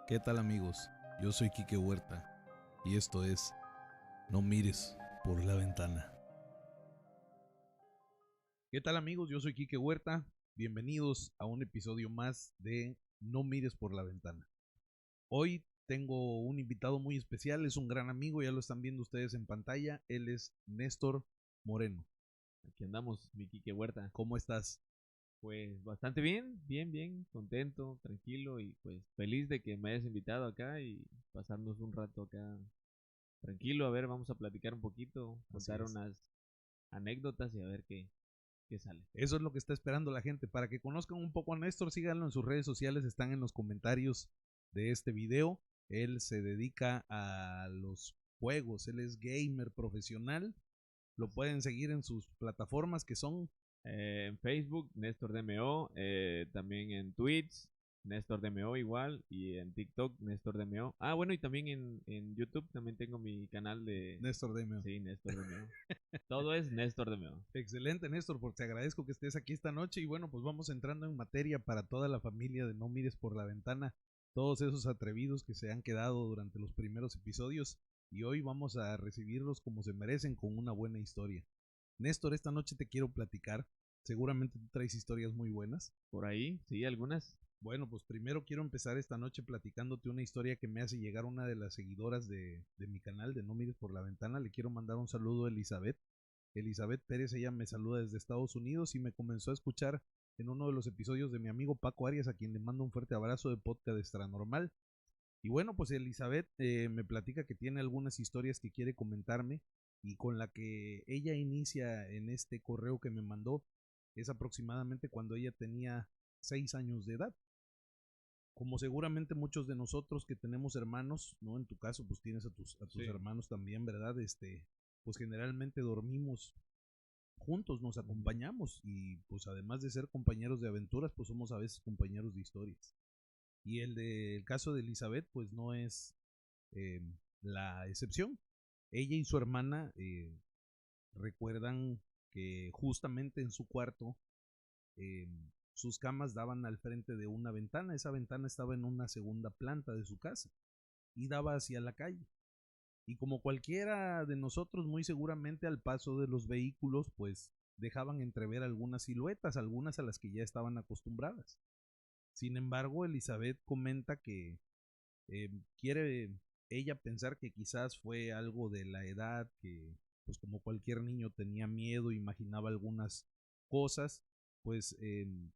¿Qué tal amigos? Yo soy Quique Huerta y esto es No mires por la ventana. ¿Qué tal amigos? Yo soy Quique Huerta. Bienvenidos a un episodio más de No mires por la ventana. Hoy tengo un invitado muy especial, es un gran amigo, ya lo están viendo ustedes en pantalla. Él es Néstor Moreno. Aquí andamos, mi Quique Huerta. ¿Cómo estás? Pues bastante bien, bien, contento, tranquilo y pues feliz de que me hayas invitado acá y pasarnos un rato acá tranquilo. A ver, vamos a platicar un poquito, Así contar es. unas anécdotas y a ver qué sale. Eso es lo que está esperando la gente. Para que conozcan un poco a Néstor, síganlo en sus redes sociales, están en los comentarios de este video. Él se dedica a los juegos, él es gamer profesional. Lo pueden seguir en sus plataformas que son En Facebook, Néstor DMO, también en Twitch, Néstor DMO igual, y en TikTok, Néstor DMO. Ah, bueno, y también en YouTube también tengo mi canal de... Néstor Demio. Sí, Néstor DMO. Todo es Néstor DMO. Excelente, Néstor, porque te agradezco que estés aquí esta noche y bueno, pues vamos entrando en materia para toda la familia de No mires por la ventana, todos esos atrevidos que se han quedado durante los primeros episodios y hoy vamos a recibirlos como se merecen con una buena historia. Néstor, esta noche te quiero platicar, seguramente tú traes historias muy buenas. Por ahí, sí, algunas. Bueno, pues primero quiero empezar esta noche platicándote una historia que me hace llegar una de las seguidoras de mi canal de No mires por la ventana. Le quiero mandar un saludo a Elizabeth. Elizabeth Pérez, ella me saluda desde Estados Unidos y me comenzó a escuchar en uno de los episodios de mi amigo Paco Arias, a quien le mando un fuerte abrazo de Podcast Extra Normal. Y bueno, pues Elizabeth me platica que tiene algunas historias que quiere comentarme y con la que ella inicia en este correo que me mandó es aproximadamente cuando ella tenía 6 años de edad. Como seguramente muchos de nosotros que tenemos hermanos, ¿no? En tu caso, pues tienes a tus Sí. hermanos también, ¿verdad? Pues generalmente dormimos juntos, nos acompañamos y pues además de ser compañeros de aventuras, pues somos a veces compañeros de historias. Y el caso de Elizabeth, pues no es eh, la excepción. Ella y su hermana recuerdan que justamente en su cuarto eh, sus camas daban al frente de una ventana. Esa ventana estaba en una segunda planta de su casa y daba hacia la calle. Y como cualquiera de nosotros, muy seguramente al paso de los vehículos, pues dejaban entrever algunas siluetas, algunas a las que ya estaban acostumbradas. Sin embargo, Elizabeth comenta que quiere ella pensar que quizás fue algo de la edad, que pues como cualquier niño tenía miedo, imaginaba algunas cosas, pues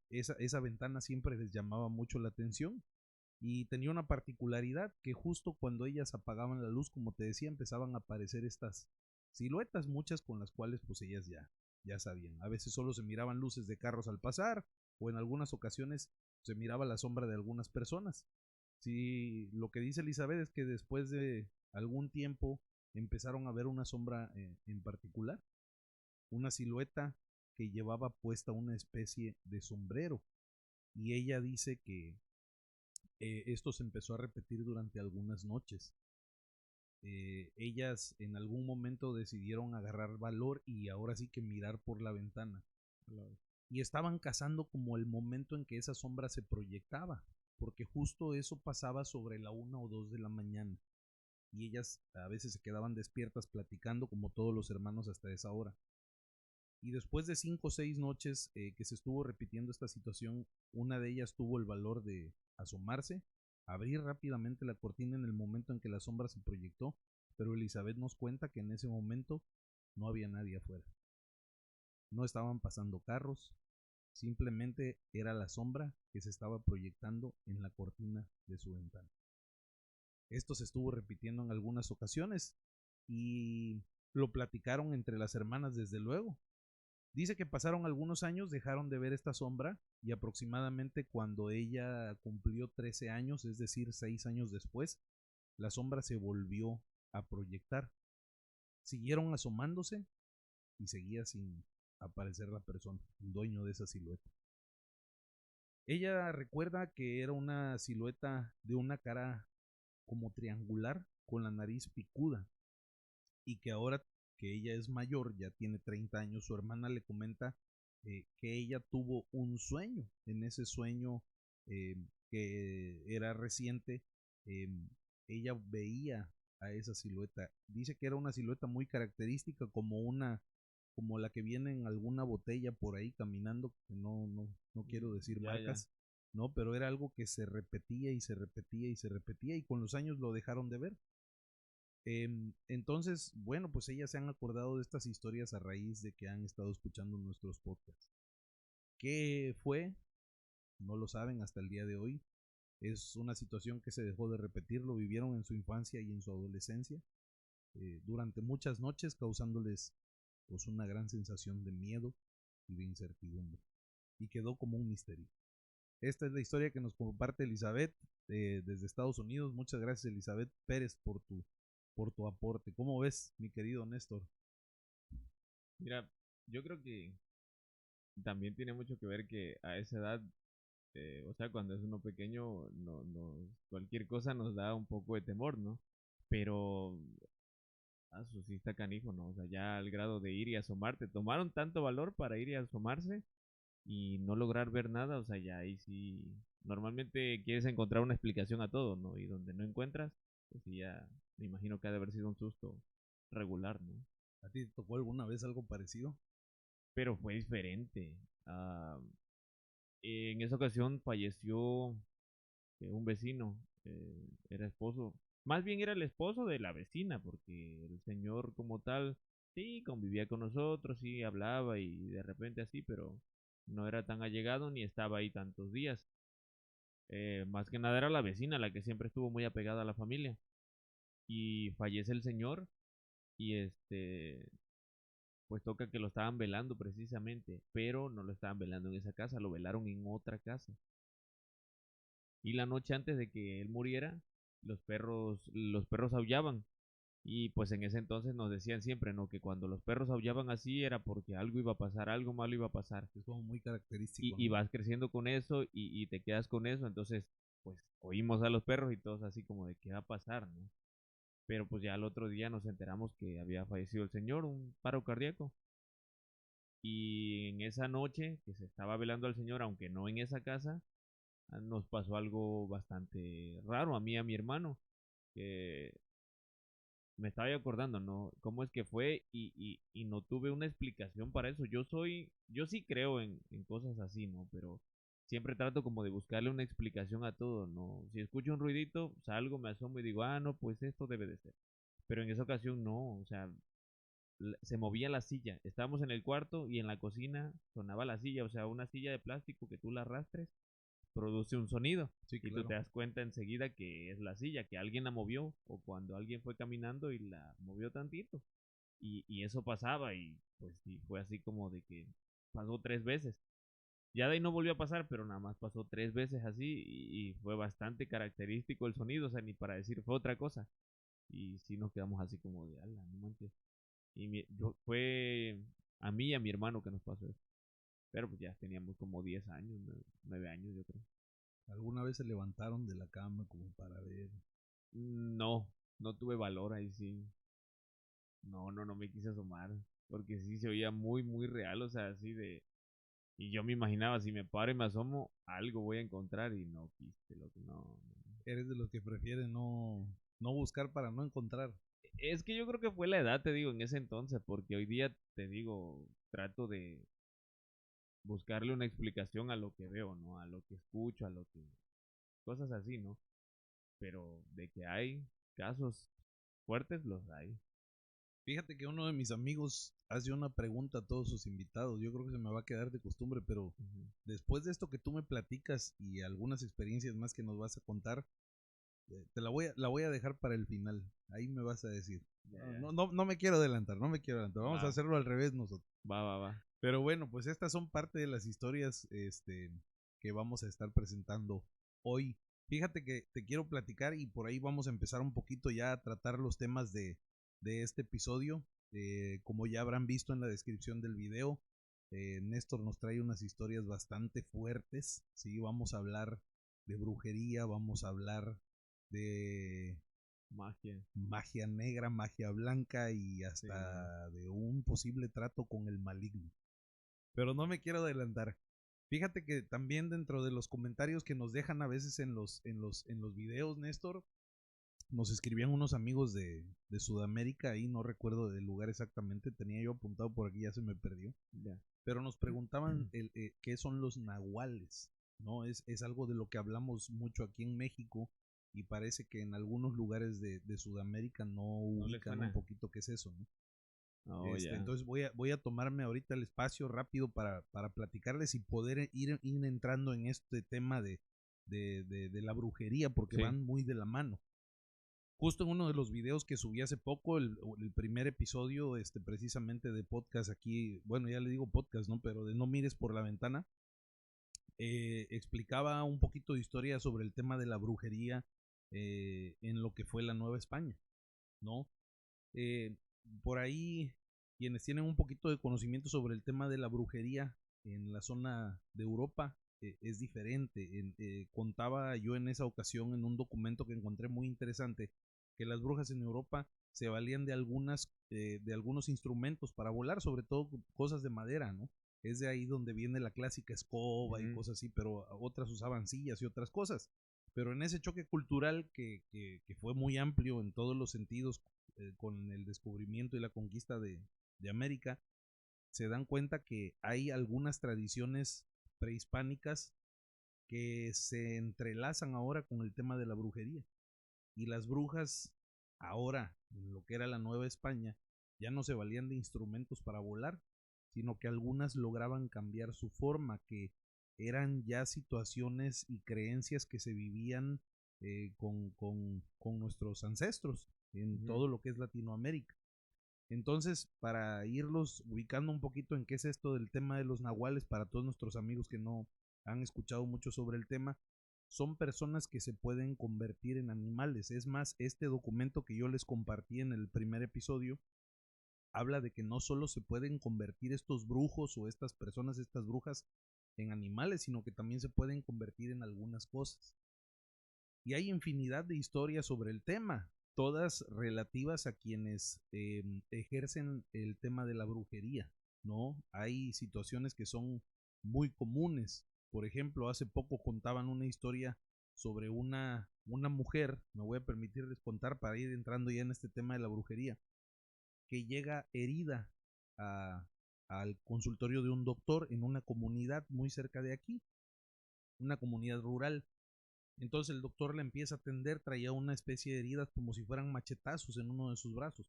esa ventana siempre les llamaba mucho la atención y tenía una particularidad que justo cuando ellas apagaban la luz, como te decía, empezaban a aparecer estas siluetas, muchas con las cuales pues ellas ya sabían. A veces solo se miraban luces de carros al pasar o en algunas ocasiones se miraba la sombra de algunas personas. Sí, lo que dice Elizabeth es que después de algún tiempo empezaron a ver una sombra en particular, una silueta que llevaba puesta una especie de sombrero y ella dice que esto se empezó a repetir durante algunas noches. Ellas en algún momento decidieron agarrar valor y ahora sí que mirar por la ventana. Y estaban cazando como el momento en que esa sombra se proyectaba, porque justo eso pasaba sobre la 1 o 2 de la mañana. Y ellas a veces se quedaban despiertas platicando como todos los hermanos hasta esa hora. Y después de 5 o 6 noches que se estuvo repitiendo esta situación, una de ellas tuvo el valor de asomarse, abrir rápidamente la cortina en el momento en que la sombra se proyectó, pero Elizabeth nos cuenta que en ese momento no había nadie afuera. No estaban pasando carros, simplemente era la sombra que se estaba proyectando en la cortina de su ventana. Esto se estuvo repitiendo en algunas ocasiones y lo platicaron entre las hermanas desde luego. Dice que pasaron algunos años, dejaron de ver esta sombra y aproximadamente cuando ella cumplió 13 años, es decir, 6 años después, la sombra se volvió a proyectar. Siguieron asomándose y seguía sin aparecer la persona, el dueño de esa silueta. Ella recuerda que era una silueta de una cara como triangular con la nariz picuda y que ahora que ella es mayor, ya tiene 30 años, su hermana le comenta que ella tuvo un sueño. En ese sueño que era reciente, em, ella veía a esa silueta. Dice que era una silueta muy característica, como la que viene en alguna botella por ahí caminando, que no quiero decir Ya, ya. marcas, no, pero era algo que se repetía y se repetía y se repetía y con los años lo dejaron de ver. Entonces, bueno, pues ellas se han acordado de estas historias a raíz de que han estado escuchando nuestros podcasts. ¿Qué fue? No lo saben hasta el día de hoy. Es una situación que se dejó de repetir, lo vivieron en su infancia y en su adolescencia, durante muchas noches, causándoles pues una gran sensación de miedo y de incertidumbre. Y quedó como un misterio. Esta es la historia que nos comparte Elizabeth desde Estados Unidos. Muchas gracias, Elizabeth Pérez, por tu aporte. ¿Cómo ves, mi querido Néstor? Mira, yo creo que también tiene mucho que ver que a esa edad, o sea, cuando es uno pequeño, cualquier cosa nos da un poco de temor, ¿no? Pero, eso sí está canijo, ¿no? O sea, ya al grado de ir y asomarte, tomaron tanto valor para ir y asomarse y no lograr ver nada, o sea, ya ahí sí, normalmente quieres encontrar una explicación a todo, ¿no? Y donde no encuentras, pues sí, ya me imagino que ha de haber sido un susto regular, ¿no? ¿A ti te tocó alguna vez algo parecido? Pero fue diferente. Ah, en esa ocasión falleció un vecino, era esposo, más bien era el esposo de la vecina, porque el señor como tal, sí, convivía con nosotros, sí, hablaba y de repente así, pero no era tan allegado ni estaba ahí tantos días. Más que nada era la vecina la que siempre estuvo muy apegada a la familia. Y fallece el señor y pues toca que lo estaban velando precisamente, pero no lo estaban velando en esa casa, lo velaron en otra casa. Y la noche antes de que él muriera, los perros aullaban. Y pues en ese entonces nos decían siempre, ¿no? Que cuando los perros aullaban así era porque algo iba a pasar, algo malo iba a pasar. Es como muy característico, Y ¿no? vas creciendo con eso y te quedas con eso. Entonces, pues oímos a los perros y todos así como de qué va a pasar, ¿no? Pero pues ya al otro día nos enteramos que había fallecido el señor, un paro cardíaco. Y en esa noche que se estaba velando al señor, aunque no en esa casa, nos pasó algo bastante raro a mí y a mi hermano, que me estaba acordando, ¿no? ¿Cómo es que fue? Y no tuve una explicación para eso. Yo sí creo en cosas así, ¿no? Pero siempre trato como de buscarle una explicación a todo, ¿no? Si escucho un ruidito, salgo, me asomo y digo, ah, no, pues esto debe de ser. Pero en esa ocasión no, o sea, se movía la silla. Estábamos en el cuarto y en la cocina sonaba la silla, o sea, una silla de plástico que tú la arrastres produce un sonido Sí, y tú te claro. das cuenta enseguida que es la silla, que alguien la movió o cuando alguien fue caminando y la movió tantito. Y eso pasaba y pues sí, fue así como de que pasó 3 veces. Ya de ahí no volvió a pasar, pero nada más pasó 3 veces así y fue bastante característico el sonido, o sea, ni para decir fue otra cosa. Y sí nos quedamos así como de, ala, no manches. Fue a mí y a mi hermano que nos pasó eso. Pero pues ya teníamos como 10 años, 9 años yo creo. ¿Alguna vez se levantaron de la cama como para ver? No, no tuve valor ahí sí. No me quise asomar. Porque sí se oía muy, muy real, o sea, así de. Y yo me imaginaba, si me paro y me asomo, algo voy a encontrar y no quise, lo que no. ¿Eres de los que prefieren no buscar para no encontrar? Es que yo creo que fue la edad, te digo, en ese entonces, porque hoy día, te digo, trato de buscarle una explicación a lo que veo, ¿no? A lo que escucho, a lo que. Cosas así, ¿no? Pero de que hay casos fuertes, los hay. Fíjate que uno de mis amigos hace una pregunta a todos sus invitados. Yo creo que se me va a quedar de costumbre, pero Ujú. después de esto que tú me platicas y algunas experiencias más que nos vas a contar, la voy a dejar para el final. Ahí me vas a decir. Ya, No me quiero adelantar, no me quiero adelantar. Vamos a va, hacerlo al revés nosotros. va. Pero bueno, pues estas son parte de las historias que vamos a estar presentando hoy. Fíjate que te quiero platicar y por ahí vamos a empezar un poquito ya a tratar los temas de este episodio. Como ya habrán visto en la descripción del video, Néstor nos trae unas historias bastante fuertes. Sí, vamos a hablar de brujería, vamos a hablar de Magia. magia negra, magia blanca y Sí. hasta de un posible trato con el maligno. Pero no me quiero adelantar. Fíjate que también dentro de los comentarios que nos dejan a veces en los videos, Néstor, nos escribían unos amigos de Sudamérica, ahí no recuerdo del lugar exactamente, tenía yo apuntado por aquí, ya se me perdió. Ya. Pero nos preguntaban qué son los nahuales, ¿no? Es algo de lo que hablamos mucho aquí en México y parece que en algunos lugares de Sudamérica no les ubican un suena. poquito qué es eso, ¿no? Oh, ya. Entonces voy a tomarme ahorita el espacio rápido para platicarles y poder ir entrando en este tema de la brujería, porque Sí. van muy de la mano. Justo en uno de los videos que subí hace poco, el primer episodio, precisamente de podcast aquí, bueno, ya le digo podcast, ¿no? Pero de No mires por la ventana, explicaba un poquito de historia sobre el tema de la brujería en lo que fue la Nueva España, ¿no? Por ahí, quienes tienen un poquito de conocimiento sobre el tema de la brujería en la zona de Europa, es diferente. Contaba yo en esa ocasión en un documento que encontré muy interesante que las brujas en Europa se valían de algunos instrumentos para volar, sobre todo cosas de madera, ¿no? Es de ahí donde viene la clásica escoba y cosas así, pero otras usaban sillas y otras cosas. Pero en ese choque cultural que fue muy amplio en todos los sentidos con el descubrimiento y la conquista de América, se dan cuenta que hay algunas tradiciones prehispánicas que se entrelazan ahora con el tema de la brujería. Y las brujas ahora, en lo que era la Nueva España, ya no se valían de instrumentos para volar, sino que algunas lograban cambiar su forma, que eran ya situaciones y creencias que se vivían con nuestros ancestros en todo lo que es Latinoamérica. Entonces, para irlos ubicando un poquito en qué es esto del tema de los nahuales, para todos nuestros amigos que no han escuchado mucho sobre el tema, son personas que se pueden convertir en animales. Es más, este documento que yo les compartí en el primer episodio habla de que no solo se pueden convertir estos brujos o estas personas, estas brujas, en animales, sino que también se pueden convertir en algunas cosas. Y hay infinidad de historias sobre el tema, todas relativas a quienes ejercen el tema de la brujería, ¿no? Hay situaciones que son muy comunes. Por ejemplo, hace poco contaban una historia sobre una mujer, me voy a permitirles contar para ir entrando ya en este tema de la brujería, que llega herida al consultorio de un doctor en una comunidad muy cerca de aquí, una comunidad rural. Entonces el doctor la empieza a atender, traía una especie de heridas como si fueran machetazos en uno de sus brazos.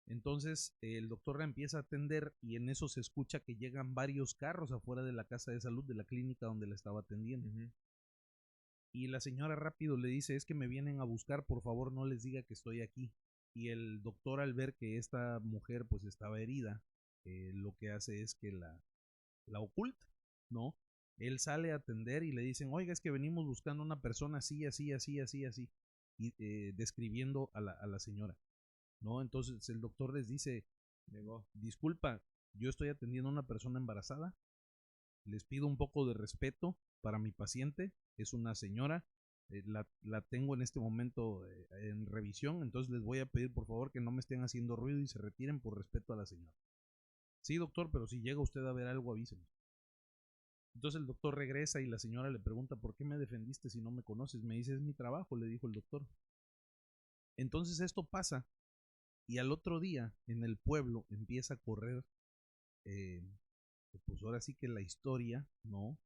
Entonces el doctor la empieza a atender y en eso se escucha que llegan varios carros afuera de la casa de salud, de la clínica donde la estaba atendiendo. Y la señora rápido le dice, es que me vienen a buscar, por favor no les diga que estoy aquí. Y el doctor, al ver que esta mujer pues estaba herida, lo que hace es que la oculta, ¿no? Él sale a atender y le dicen, oiga, es que venimos buscando una persona así, así, así, así, así, y describiendo a la señora, ¿no? Entonces el doctor les dice, disculpa, yo estoy atendiendo a una persona embarazada, les pido un poco de respeto para mi paciente, es una señora, la tengo en este momento en revisión, entonces les voy a pedir por favor que no me estén haciendo ruido y se retiren por respeto a la señora. Sí, doctor, pero si llega usted a ver algo, avíseme. Entonces el doctor regresa y la señora le pregunta, ¿por qué me defendiste si no me conoces? Me dice, es mi trabajo, le dijo el doctor. Entonces esto pasa y al otro día en el pueblo empieza a correr, eh, pues ahora sí que la historia, ¿no?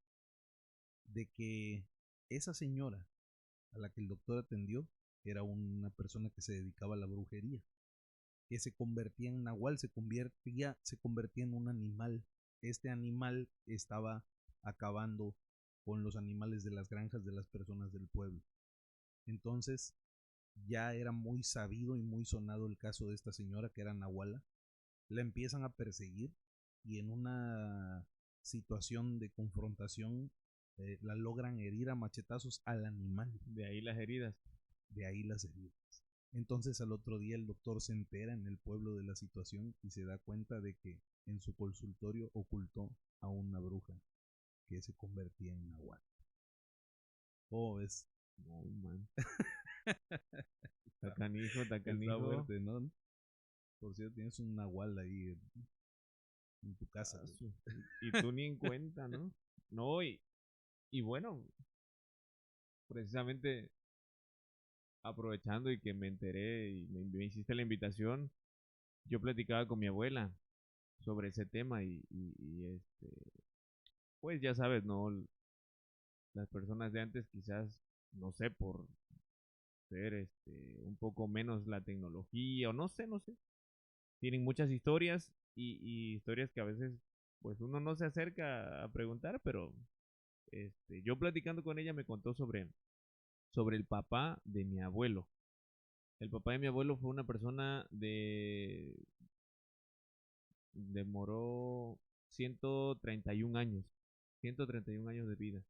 De que esa señora a la que el doctor atendió era una persona que se dedicaba a la brujería, que se convertía en nahual, se convertía en un animal. Este animal estaba acabando con los animales de las granjas de las personas del pueblo. Entonces ya era muy sabido y muy sonado el caso de esta señora que era nahuala. La empiezan a perseguir y en una situación de confrontación la logran herir a machetazos al animal. De ahí las heridas. De ahí las heridas. Entonces al otro día el doctor se entera en el pueblo de la situación y se da cuenta de que en su consultorio ocultó a una bruja que se convertía en nahual. Oh, es... No, man. Tacanijo, Está fuerte, ¿no? Por cierto, tienes un nahual ahí en tu casa. Y tú ni en cuenta, ¿no? No, y bueno, precisamente aprovechando y que me enteré y me hiciste la invitación, yo platicaba con mi abuela sobre ese tema pues ya sabes, ¿no? Las personas de antes quizás, no sé, por ser un poco menos la tecnología o no sé, tienen muchas historias y historias que a veces pues uno no se acerca a preguntar, pero yo platicando con ella me contó sobre el papá de mi abuelo. El papá de mi abuelo fue una persona demoró 131 años, 131 años de vida.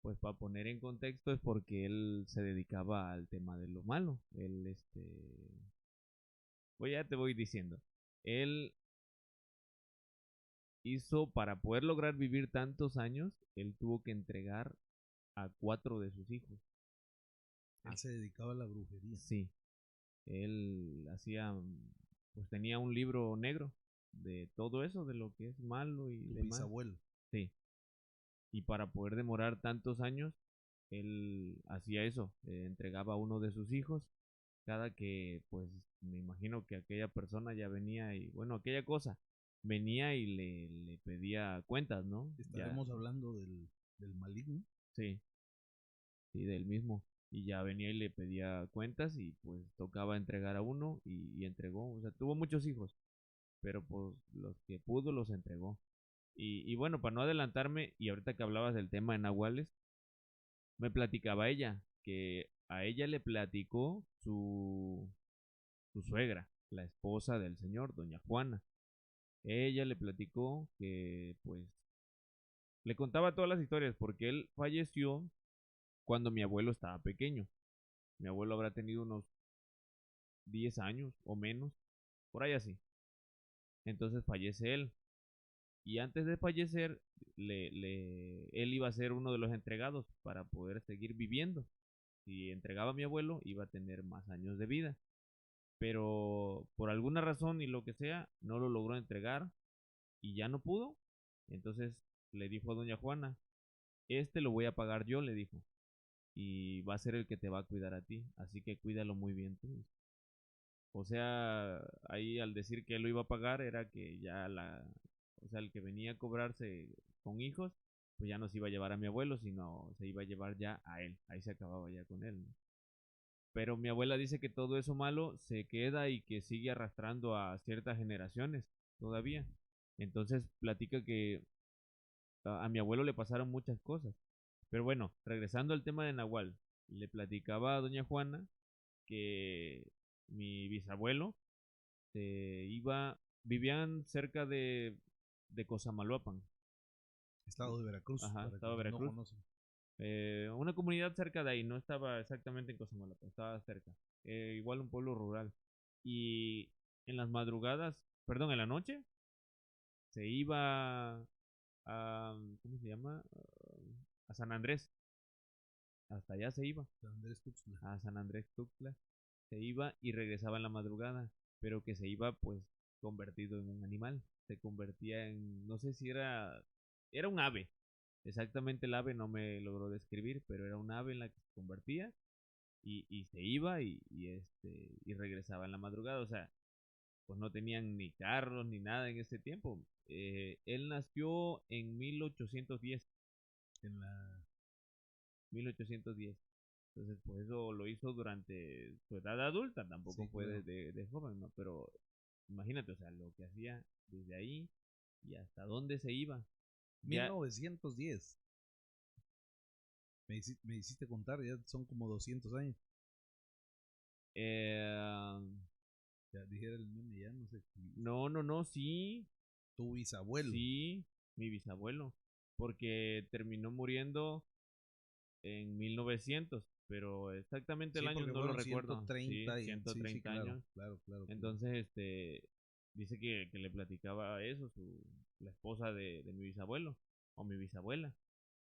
Pues para poner en contexto es porque él se dedicaba al tema de lo malo. Pues ya te voy diciendo. Él hizo, para poder lograr vivir tantos años, él tuvo que entregar a 4 de sus hijos. Él se dedicaba a la brujería. Sí, él pues tenía un libro negro de todo eso, de lo que es malo y Tu demás. bisabuelo. Sí, y para poder demorar tantos años, él hacía eso, entregaba a uno de sus hijos, cada que, pues, me imagino que aquella persona ya venía y, bueno, aquella cosa, venía y le pedía cuentas, ¿no? Ya, Estaremos hablando del maligno. sí, sí, del mismo. Y ya venía y le pedía cuentas y pues tocaba entregar a uno y entregó, o sea, tuvo muchos hijos, pero pues los que pudo los entregó. Y bueno, para no adelantarme, y ahorita que hablabas del tema de Nahuales, me platicaba ella que a ella le platicó su suegra, la esposa del señor, doña Juana. Ella le platicó que, pues, le contaba todas las historias porque él falleció cuando mi abuelo estaba pequeño. Mi abuelo habrá tenido unos 10 años o menos, por ahí así. Entonces fallece él. Y antes de fallecer, él iba a ser uno de los entregados para poder seguir viviendo. Si entregaba a mi abuelo, iba a tener más años de vida. Pero por alguna razón y lo que sea, no lo logró entregar y ya no pudo. Entonces le dijo a doña Juana, lo voy a pagar yo, le dijo, y va a ser el que te va a cuidar a ti, así que cuídalo muy bien tú. O sea, ahí al decir que él lo iba a pagar era que o sea, el que venía a cobrarse con hijos, pues ya no se iba a llevar a mi abuelo, sino se iba a llevar ya a él, ahí se acababa ya con él, ¿no? Pero mi abuela dice que todo eso malo se queda y que sigue arrastrando a ciertas generaciones todavía. Entonces platica que a mi abuelo le pasaron muchas cosas. Pero bueno, regresando al tema de Nahual, le platicaba a doña Juana que mi bisabuelo vivían cerca de Cosamaloapan. Estado de Veracruz, Ajá, para estaba quienes no Veracruz. conocen. Una comunidad cerca de ahí, no estaba exactamente en Cosamaloapan, estaba cerca. Igual un pueblo rural. Y en las madrugadas, perdón, en la noche, se iba a, ¿cómo se llama? A San Andrés. Hasta allá se iba, San Andrés Tuxtla. a San Andrés Tuxtla. Se iba y regresaba en la madrugada, pero que se iba pues convertido en un animal. Se convertía en, no sé si era un ave. Exactamente el ave no me logró describir, pero era un ave en la que se convertía y se iba y regresaba en la madrugada. O sea, pues no tenían ni carros ni nada en ese tiempo. Él nació en 1810. En la 1810. Entonces, pues eso lo hizo durante su edad adulta, tampoco Sí, fue claro. de joven, ¿no? Pero imagínate, o sea, lo que hacía desde ahí y hasta dónde se iba. Ya, 1910. Me hiciste contar, ya son como 200 años. eh, Ya dijera el meme, ya no sé. no, sí, Tu bisabuelo. sí, mi bisabuelo, porque terminó muriendo en 1900, pero exactamente el Sí, año porque no lo fueron recuerdo. Sí, 130 y... Sí, sí, 130 claro, años. claro, claro, claro. Entonces, dice que le platicaba eso, la esposa de mi bisabuelo, o mi bisabuela.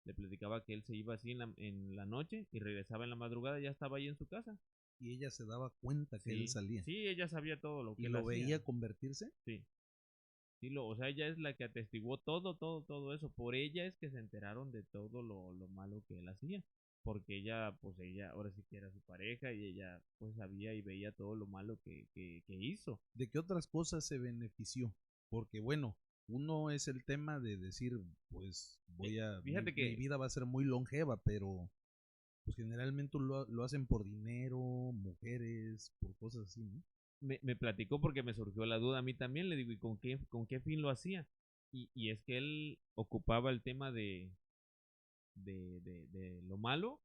Le platicaba que él se iba así en la noche y regresaba en la madrugada, ya estaba ahí en su casa. Y ella se daba cuenta que él Sí, salía. sí, ella sabía todo lo que Y él lo hacía. veía convertirse. Sí, sí, o sea, ella es la que atestiguó todo eso. Por ella es que se enteraron de todo lo malo que él hacía. porque ella, pues ella ahora sí que era su pareja y ella pues sabía y veía todo lo malo que hizo. ¿De qué otras cosas se benefició? Porque bueno, uno es el tema de decir, pues Fíjate mi que vida va a ser muy longeva, pero pues generalmente lo hacen por dinero, mujeres, por cosas así, ¿no? me platicó porque me surgió la duda a mí también, le digo, ¿y con qué fin lo hacía? Y es que él ocupaba el tema de lo malo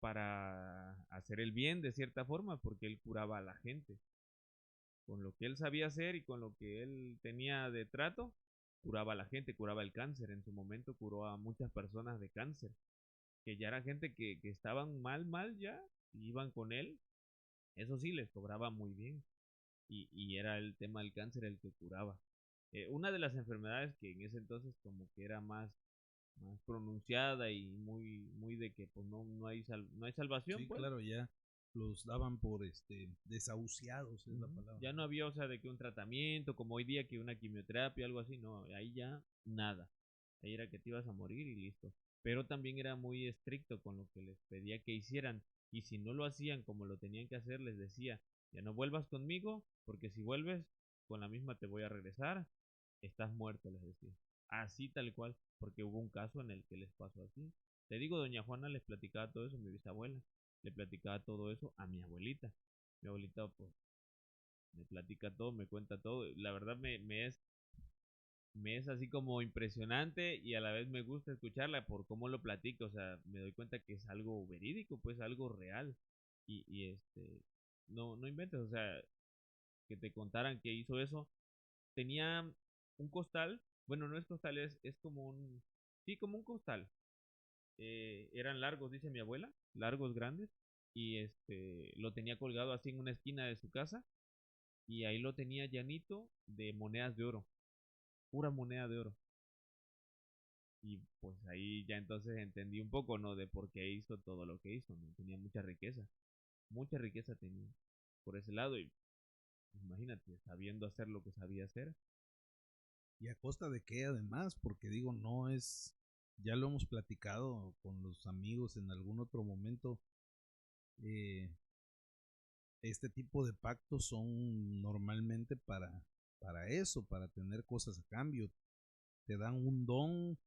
para hacer el bien de cierta forma, porque él curaba a la gente. Con lo que él sabía hacer y con lo que él tenía de trato, curaba a la gente, curaba el cáncer. En su momento curó a muchas personas de cáncer, que ya era gente que estaban mal ya, y iban con él. Eso sí, les cobraba muy bien. Y era el tema del cáncer el que curaba. Una de las enfermedades que en ese entonces como que era más pronunciada y muy de que pues no hay salvación, Sí, pues. claro, ya los daban por desahuciados, es la palabra, Ya no ¿no? había, o sea, de que un tratamiento, como hoy día que una quimioterapia, algo así, no, ahí ya nada. Ahí era que te ibas a morir y listo. Pero también era muy estricto con lo que les pedía que hicieran. Y si no lo hacían como lo tenían que hacer, les decía, ya no vuelvas conmigo, porque si vuelves, con la misma te voy a regresar, estás muerto, les decía. Así tal cual, porque hubo un caso en el que les pasó así. Te digo, doña Juana les platicaba todo eso, mi bisabuela, le platicaba todo eso a mi abuelita. Mi abuelita, pues, me platica todo, me cuenta todo. La verdad me es así como impresionante y a la vez me gusta escucharla por cómo lo platica. O sea, me doy cuenta que es algo verídico, pues algo real. Y no inventes, o sea, que te contaran que hizo eso. Tenía un costal, bueno, no es costal, es como sí, como un costal. Eran largos, dice mi abuela, largos, grandes. Y lo tenía colgado así en una esquina de su casa y ahí lo tenía llanito de monedas de oro, pura moneda de oro. Y pues ahí ya entonces entendí un poco, ¿no? De por qué hizo todo lo que hizo, ¿no? Tenía mucha riqueza tenía por ese lado y pues, imagínate, sabiendo hacer lo que sabía hacer. Y a costa de qué además, porque digo, no es, ya lo hemos platicado con los amigos en algún otro momento, eh, este tipo de pactos son normalmente para eso, para tener cosas a cambio. Te dan un don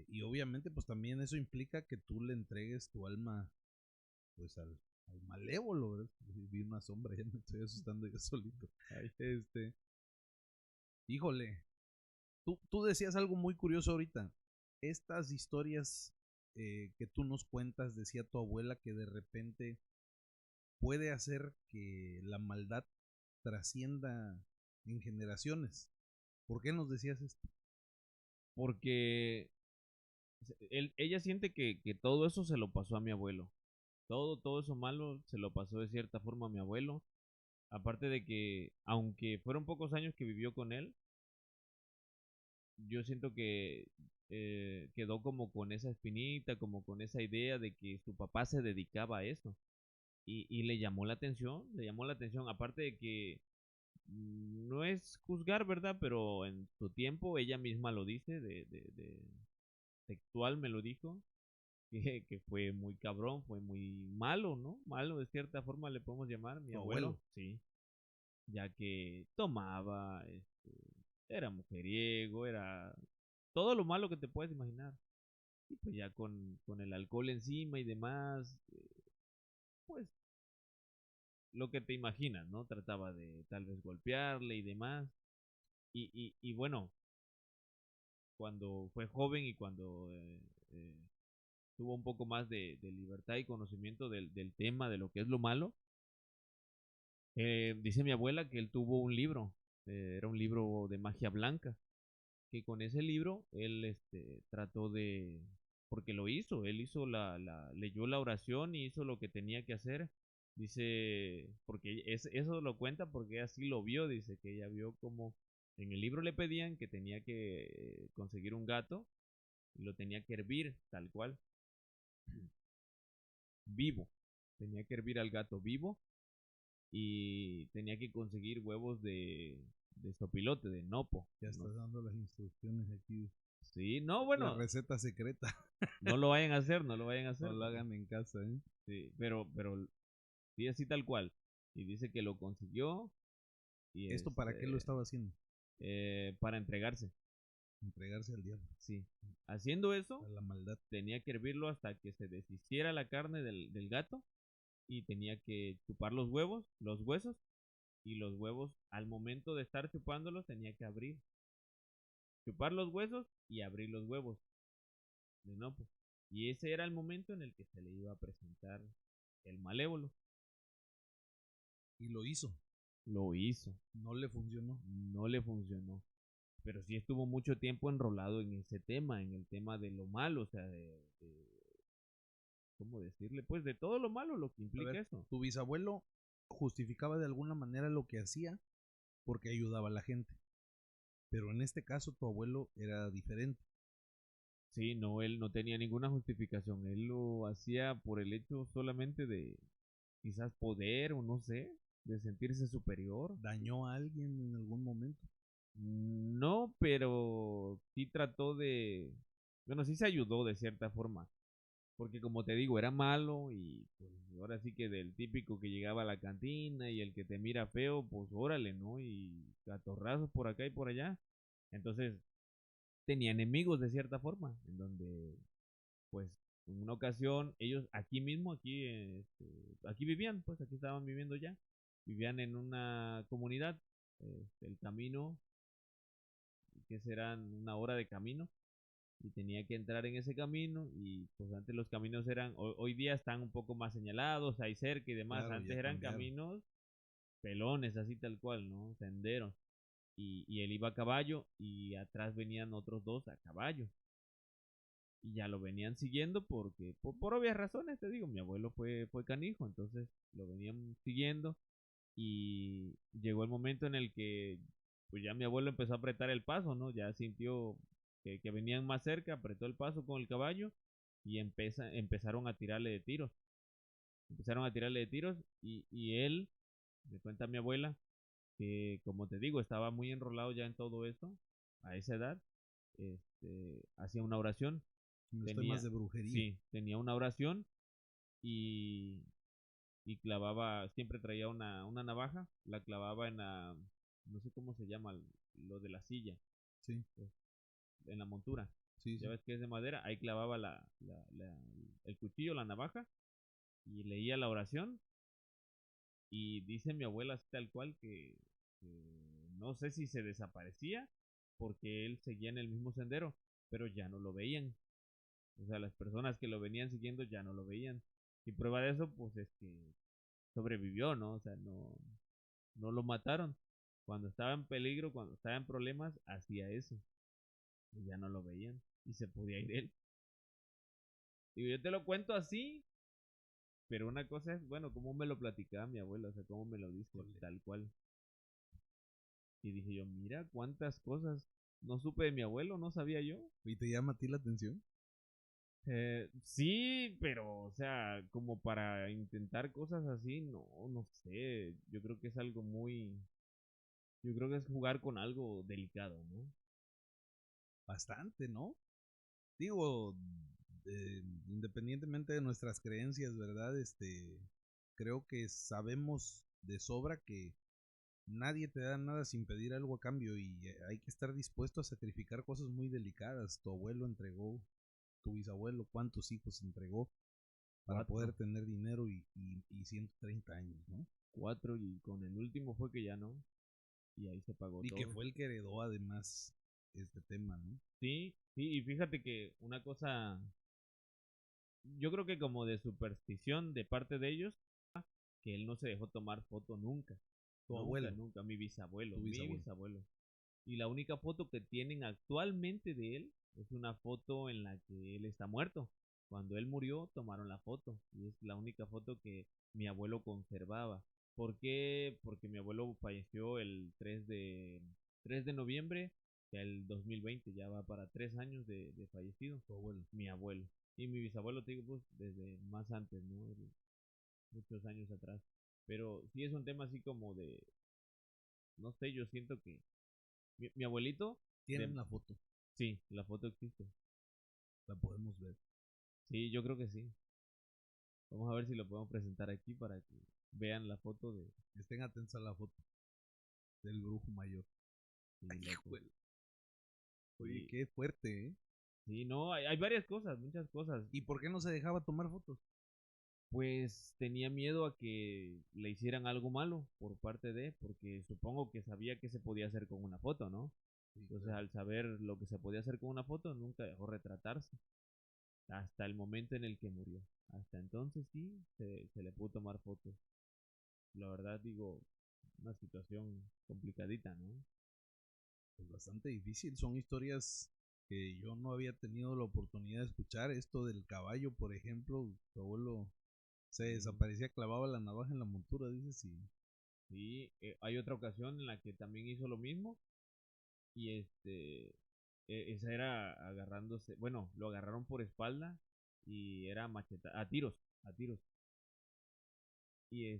y obviamente pues también eso implica que tú le entregues tu alma pues al malévolo, ¿verdad? Vi una sombra, ya me estoy asustando yo solito. Ay, Este, híjole, tú decías algo muy curioso ahorita. Estas historias que tú nos cuentas, decía tu abuela, que de repente puede hacer que la maldad trascienda en generaciones. ¿Por qué nos decías esto? porque ella siente que todo eso se lo pasó a mi abuelo. Todo eso malo se lo pasó de cierta forma a mi abuelo. Aparte de que, aunque fueron pocos años que vivió con él, yo siento que quedó como con esa espinita, como con esa idea de que su papá se dedicaba a eso. Y le llamó la atención, aparte de que no es juzgar, ¿verdad? Pero en su tiempo ella misma lo dice, textual me lo dijo, que fue muy cabrón, fue muy malo, ¿no? Malo de cierta forma le podemos llamar, mi Tu abuelo, abuelo. sí, ya que tomaba, era mujeriego, era todo lo malo que te puedes imaginar. Y pues ya con el alcohol encima y demás, pues lo que te imaginas, ¿no? Trataba de tal vez golpearle y demás. Y bueno, cuando fue joven y cuando tuvo un poco más de libertad y conocimiento del tema, de lo que es lo malo, dice mi abuela que él tuvo un libro, era un libro de magia blanca, que con ese libro él trató de, porque lo hizo, él hizo leyó la oración y hizo lo que tenía que hacer. Dice, porque eso lo cuenta porque así lo vio, dice que ella vio como en el libro le pedían que tenía que conseguir un gato y lo tenía que hervir tal cual, vivo. Tenía que hervir al gato vivo y tenía que conseguir huevos de sopilote, de nopo. Ya No, estás dando las instrucciones aquí. Sí, no, La bueno, receta secreta. no lo vayan a hacer, no lo vayan a hacer. No lo hagan en casa, ¿eh? Sí, pero sí, así tal cual. Y dice que lo consiguió y ¿Esto para qué lo estaba haciendo? para entregarse. Entregarse al diablo, Sí. Haciendo eso, a la maldad. tenía que hervirlo hasta que se deshiciera la carne del gato y tenía que chupar los huevos, los huesos, y los huevos al momento de estar chupándolos tenía que abrir. Chupar los huesos y abrir los huevos de nopo. Y ese era el momento en el que se le iba a presentar el malévolo. Y lo hizo. Lo hizo. No le funcionó. No le funcionó. Pero sí estuvo mucho tiempo enrolado en ese tema, en el tema de lo malo, o sea, ¿cómo decirle? Pues de todo lo malo, lo que A implica ver, eso. tu bisabuelo justificaba de alguna manera lo que hacía porque ayudaba a la gente. Pero en este caso tu abuelo era diferente. Sí, no, él no tenía ninguna justificación, él lo hacía por el hecho solamente de quizás poder o no sé, de sentirse superior. ¿Dañó a alguien en algún momento? No, pero sí trató de, bueno, sí se ayudó de cierta forma, porque como te digo, era malo y pues ahora sí que del típico que llegaba a la cantina y el que te mira feo, pues órale, ¿no? Y catorrazos por acá y por allá. Entonces tenía enemigos de cierta forma, en donde pues en una ocasión ellos aquí mismo, aquí vivían, pues aquí estaban viviendo ya, vivían en una comunidad, el camino, que serán una hora de camino, y tenía que entrar en ese camino y pues antes los caminos eran, hoy día están un poco más señalados, hay cerca y demás, Claro, antes ya eran cambiaron. caminos pelones, así tal cual, ¿no? Senderos. Y él iba a caballo y atrás venían otros dos a caballo. Y ya lo venían siguiendo porque, por obvias razones, te digo, mi abuelo fue canijo, entonces lo venían siguiendo y llegó el momento en el que pues ya mi abuelo empezó a apretar el paso, ¿no? Ya sintió que venían más cerca, apretó el paso con el caballo y empezaron a tirarle de tiros. Empezaron a tirarle de tiros y él, me cuenta mi abuela, que como te digo, estaba muy enrolado ya en todo eso, a esa edad, hacía una oración, En los temas tenía, de brujería. sí, tenía una oración y, y clavaba, siempre traía una navaja, la clavaba en la, no sé cómo se llama, lo de la silla, Sí, pues, en la montura. sí, Ya sí. ves que es de madera, ahí clavaba el cuchillo, la navaja, y leía la oración. Y dice mi abuela así tal cual que no sé si se desaparecía porque él seguía en el mismo sendero, pero ya no lo veían. O sea, las personas que lo venían siguiendo ya no lo veían. Y prueba de eso, pues es que sobrevivió, ¿no? O sea, no lo mataron. Cuando estaba en peligro, cuando estaba en problemas, hacía eso. Y ya no lo veían. Y se podía ir él. Digo, yo te lo cuento así, pero una cosa es, bueno, cómo me lo platicaba mi abuela, o sea, cómo me lo dice, Híjole. tal cual. Y dije yo, mira cuántas cosas no supe de mi abuelo, no sabía yo. ¿Y te llama a ti la atención? Sí, pero, o sea, como para intentar cosas así, no sé. Yo creo que es algo muy. Yo creo que es jugar con algo delicado, ¿no? Bastante, ¿no? Digo, independientemente de nuestras creencias, ¿verdad? Creo que sabemos de sobra que nadie te da nada sin pedir algo a cambio y hay que estar dispuesto a sacrificar cosas muy delicadas. Tu abuelo entregó, tu bisabuelo, cuántos hijos entregó para poder Cuatro, tener dinero y 130 años, ¿no? cuatro, y con el último fue que ya no. Y ahí se pagó Y que todo. fue el que heredó además este tema, ¿no? Sí, sí, y fíjate que una cosa, yo creo que como de superstición de parte de ellos, que él no se dejó tomar foto nunca. Tu Nunca, abuelo, nunca. tu Mi bisabuelo. bisabuelo. Y la única foto que tienen actualmente de él es una foto en la que él está muerto. Cuando él murió, tomaron la foto. Y es la única foto que mi abuelo conservaba. ¿Por qué? Porque mi abuelo falleció el 3 de noviembre del 2020. Ya va para 3 años de fallecido. Tu abuelo. Mi abuelo. Y mi bisabuelo, te digo, pues desde más antes, ¿no? Muchos años atrás. Pero sí es un tema así como de, no sé, yo siento que mi abuelito, Tienen de, la foto. Sí, la foto existe. La podemos ver. Sí, yo creo que sí. Vamos a ver si lo podemos presentar aquí para que vean la foto de... Estén atentos a la foto del brujo mayor. Sí, Ay, loco. hijuela. Oye, Sí, qué fuerte, ¿eh? sí, no, hay varias cosas, muchas cosas. ¿Y por qué no se dejaba tomar fotos? Pues tenía miedo a que le hicieran algo malo por parte de, porque supongo que sabía que se podía hacer con una foto, ¿no? Sí, Entonces, claro. al saber lo que se podía hacer con una foto, nunca dejó retratarse hasta el momento en el que murió. Hasta entonces sí, se le pudo tomar fotos. La verdad, digo, una situación complicadita, ¿no? Pues bastante difícil. Son historias que yo no había tenido la oportunidad de escuchar. Esto del caballo, por ejemplo, tu abuelo se Sí, desaparecía, clavaba la navaja en la montura, dices, y sí, hay otra ocasión en la que también hizo lo mismo y esa era agarrándose, bueno, lo agarraron por espalda y era macheta, a tiros. Y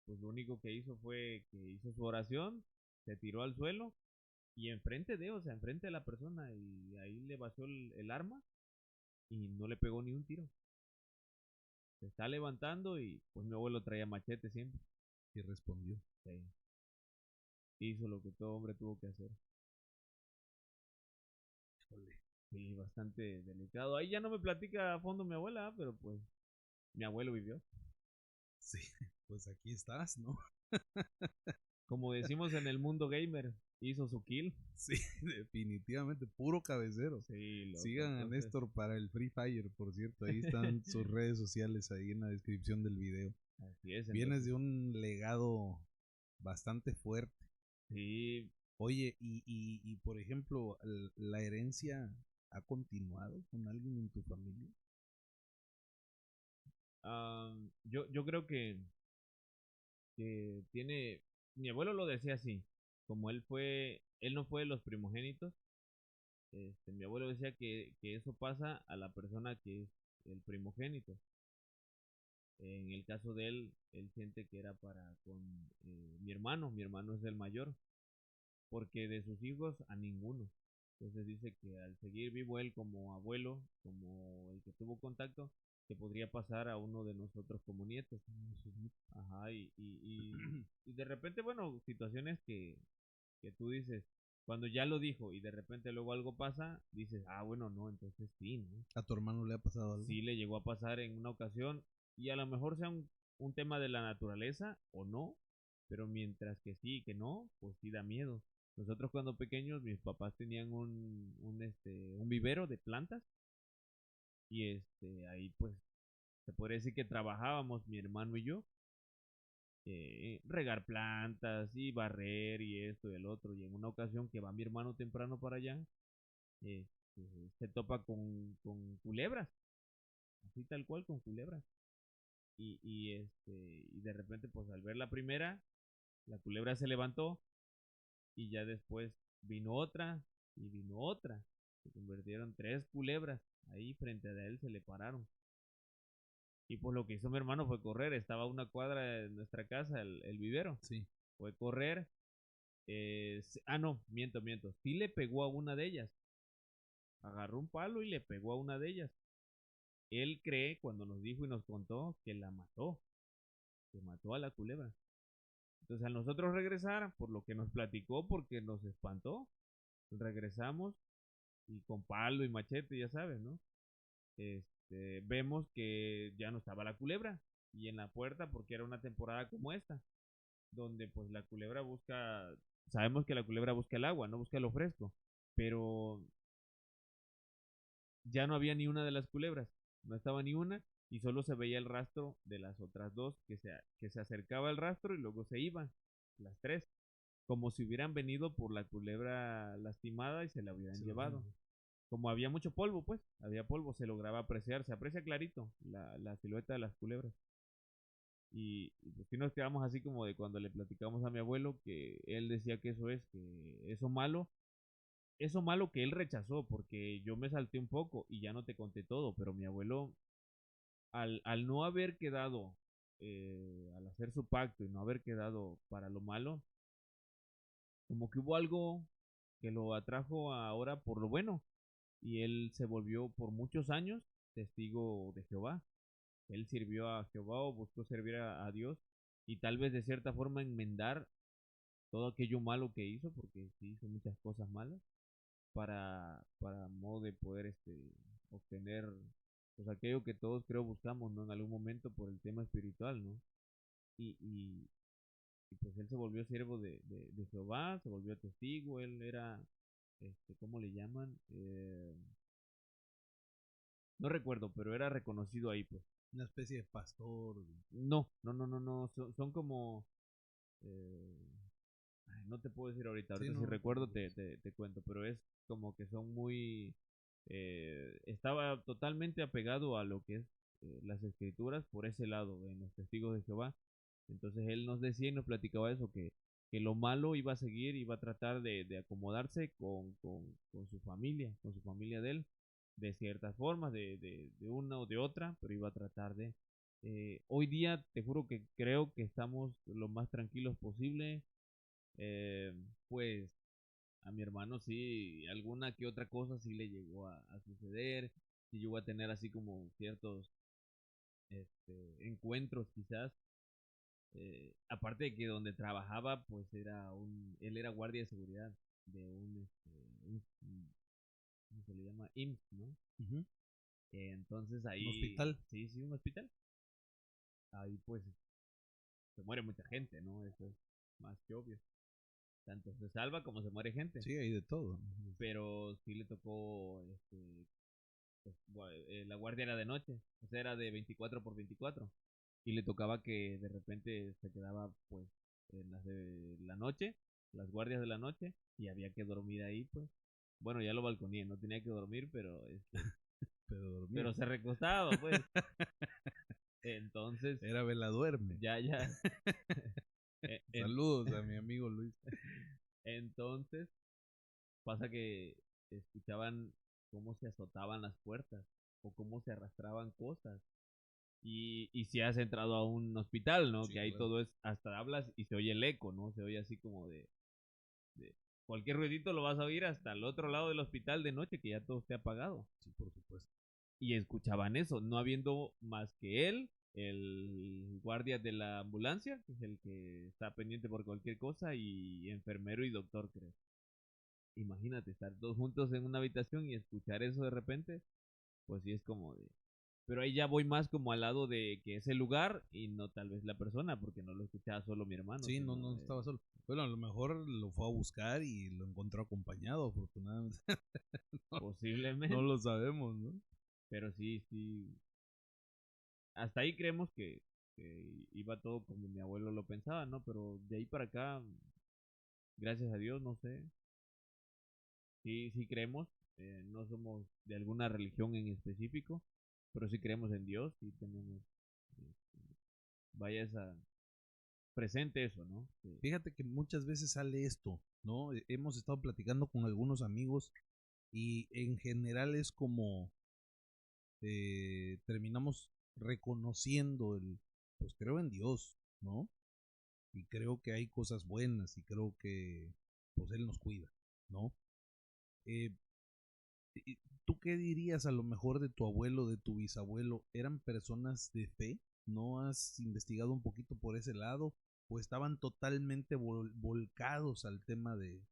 pues lo único que hizo fue que hizo su oración, se tiró al suelo y enfrente de, o sea, enfrente de la persona y ahí le vació el arma y no le pegó ni un tiro. Se está levantando y pues mi abuelo traía machete siempre. respondió. Sí, hizo lo que todo hombre tuvo que hacer. Híjole. Sí, bastante delicado. Ahí ya no me platica a fondo mi abuela, pero pues mi abuelo vivió. Sí, pues aquí estás, ¿no? Como decimos en el mundo gamer, hizo su kill. Sí, definitivamente, puro cabecero. Sí, loco, Sigan a entonces. Néstor para el Free Fire, por cierto, ahí están sus redes sociales ahí en la descripción del video. Así es, Vienes entonces. de un legado bastante fuerte. Sí, Oye, por ejemplo, ¿la herencia ha continuado con alguien en tu familia? yo creo que tiene. Mi abuelo lo decía así. Como él no fue de los primogénitos. Mi abuelo decía que eso pasa a la persona que es el primogénito. En el caso de él siente que era para con mi hermano es el mayor, porque de sus hijos a ninguno. Entonces dice que al seguir vivo él como abuelo, como el que tuvo contacto, que podría pasar a uno de nosotros como nietos. Ajá, y de repente, bueno, situaciones que tú dices, cuando ya lo dijo y de repente luego algo pasa, dices, ah, bueno, no, entonces sí, ¿no? ¿A tu hermano le ha pasado algo? Sí le llegó a pasar en una ocasión y a lo mejor sea un tema de la naturaleza o no, pero mientras que sí y que no, pues sí da miedo. Nosotros cuando pequeños, mis papás tenían un vivero de plantas y ahí pues se podría decir que trabajábamos mi hermano y yo, regar plantas y barrer y esto y el otro. Y en una ocasión que va mi hermano temprano para allá, se topa con culebras, así tal cual con culebras. Y de repente, pues al ver la primera, la culebra se levantó y ya después vino otra y vino otra. Se convirtieron tres culebras ahí frente a él, se le pararon. Y pues lo que hizo mi hermano fue correr, estaba a una cuadra de nuestra casa, el vivero. Sí. Fue correr. No, miento. Sí le pegó a una de ellas. Agarró un palo y le pegó a una de ellas. Él cree, cuando nos dijo y nos contó, que la mató, que mató a la culebra. Entonces, al nosotros regresar, por lo que nos platicó, porque nos espantó, regresamos y con palo y machete, ya sabes, ¿no? Vemos que ya no estaba la culebra y en la puerta, porque era una temporada como esta, donde pues la culebra busca, sabemos que la culebra busca el agua, no busca lo fresco, pero ya no había ni una de las culebras, no estaba ni una y solo se veía el rastro de las otras dos que se acercaba al rastro y luego se iban, las tres, como si hubieran venido por la culebra lastimada y se la hubieran Se lo llevado. ven. Como había mucho polvo, pues, había polvo, se lograba apreciar, se aprecia clarito la silueta de las culebras. Y pues sí nos quedamos así como de cuando le platicamos a mi abuelo que él decía que eso malo que él rechazó, porque yo me salté un poco y ya no te conté todo, pero mi abuelo, al no haber quedado, al hacer su pacto y no haber quedado para lo malo, como que hubo algo que lo atrajo ahora por lo bueno. Y él se volvió por muchos años testigo de Jehová. Él sirvió a Jehová o buscó servir a Dios y tal vez de cierta forma enmendar todo aquello malo que hizo, porque sí hizo muchas cosas malas, para modo de poder obtener pues aquello que todos creo buscamos, ¿no? En algún momento por el tema espiritual, ¿no? Y, y, y pues él se volvió siervo de Jehová, se volvió testigo, él era, ¿cómo le llaman? No recuerdo, pero era reconocido ahí, pues. Una especie de pastor. No, son como, eh, ay, no te puedo decir ahorita, Sí, ahorita si no, no te recuerdo preocupes. te cuento, pero es como que son muy, estaba totalmente apegado a lo que es las escrituras por ese lado, en los testigos de Jehová. Entonces él nos decía y nos platicaba eso, que lo malo iba a seguir, iba a tratar de acomodarse con con su familia de él, de ciertas formas, de una o de otra, pero iba a tratar de... hoy día te juro que creo que estamos lo más tranquilos posible. Eh, pues a mi hermano sí, alguna que otra cosa sí le llegó a suceder, sí llegó a tener así como ciertos encuentros quizás. Aparte de que donde trabajaba, pues él era guardia de seguridad de ¿cómo se le llama? IMSS, ¿no? Ujú. Entonces Un ahí, hospital. sí, sí, un hospital. Ahí pues se muere mucha gente, ¿no? Eso es más que obvio. Tanto se salva como se muere gente. Sí, hay de todo, ¿no? Pero sí le tocó, pues, la guardia era de noche, o sea, era de 24 por 24. Y le tocaba que de repente se quedaba, pues, en las de la noche, las guardias de la noche, y había que dormir ahí, pues. Bueno, ya lo balconé, no tenía que dormir, pero, Pero dormía. pero se recostaba, pues. Entonces, Era vela duerme. ya. eh, en- Saludos a mi amigo Luis. entonces, pasa que escuchaban cómo se azotaban las puertas o cómo se arrastraban cosas. Y si has entrado a un hospital, ¿no? Sí, Que ahí claro. todo es, hasta hablas y se oye el eco, ¿no? Se oye así como de cualquier ruidito lo vas a oír hasta el otro lado del hospital de noche, que ya todo esté apagado. Sí, por supuesto. Y escuchaban eso, no habiendo más que él, el guardia de la ambulancia, que es el que está pendiente por cualquier cosa, y enfermero y doctor, creo. Imagínate estar todos juntos en una habitación y escuchar eso de repente, pues sí es como de... Pero ahí ya voy más como al lado de que es el lugar y no tal vez la persona, porque no lo escuchaba solo mi hermano, Sí, no, sino no estaba solo. Bueno, a lo mejor lo fue a buscar y lo encontró acompañado, afortunadamente. No, no posiblemente. lo sabemos, ¿no? Pero sí, sí. Hasta ahí creemos que iba todo como mi abuelo lo pensaba, ¿no? Pero de ahí para acá, gracias a Dios, no sé. Sí, sí creemos. No somos de alguna religión en específico, pero sí creemos en Dios y tenemos, vaya esa, presente eso, ¿no? Que Fíjate que muchas veces sale esto, ¿no? Hemos estado platicando con algunos amigos y en general es como terminamos reconociendo pues creo en Dios, ¿no? Y creo que hay cosas buenas y creo que pues Él nos cuida, ¿no? Eh, ¿Tú qué dirías a lo mejor de tu abuelo, de tu bisabuelo? ¿Eran personas de fe? ¿No has investigado un poquito por ese lado? ¿O estaban totalmente volcados al tema de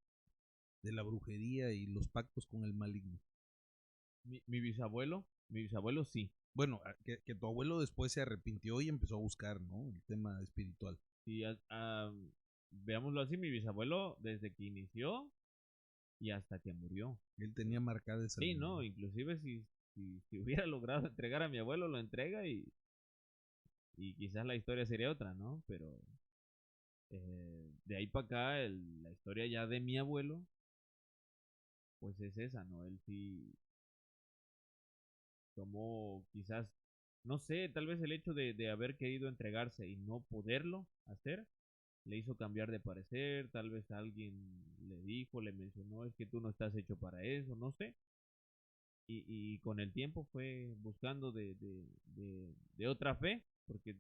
la brujería y los pactos con el maligno? mi bisabuelo sí. Bueno, que tu abuelo después se arrepintió y empezó a buscar, ¿no? El tema espiritual. Sí, veámoslo así, mi bisabuelo desde que inició y hasta que murió. Él tenía marcada esa Sí, línea. no, inclusive si hubiera logrado entregar a mi abuelo, lo entrega y quizás la historia sería otra, ¿no? Pero de ahí para acá, la historia ya de mi abuelo, pues es esa, ¿no? Él sí tomó quizás, no sé, tal vez el hecho de haber querido entregarse y no poderlo hacer, le hizo cambiar de parecer, tal vez alguien le dijo, le mencionó, es que tú no estás hecho para eso, no sé. Y con el tiempo fue buscando de otra fe, porque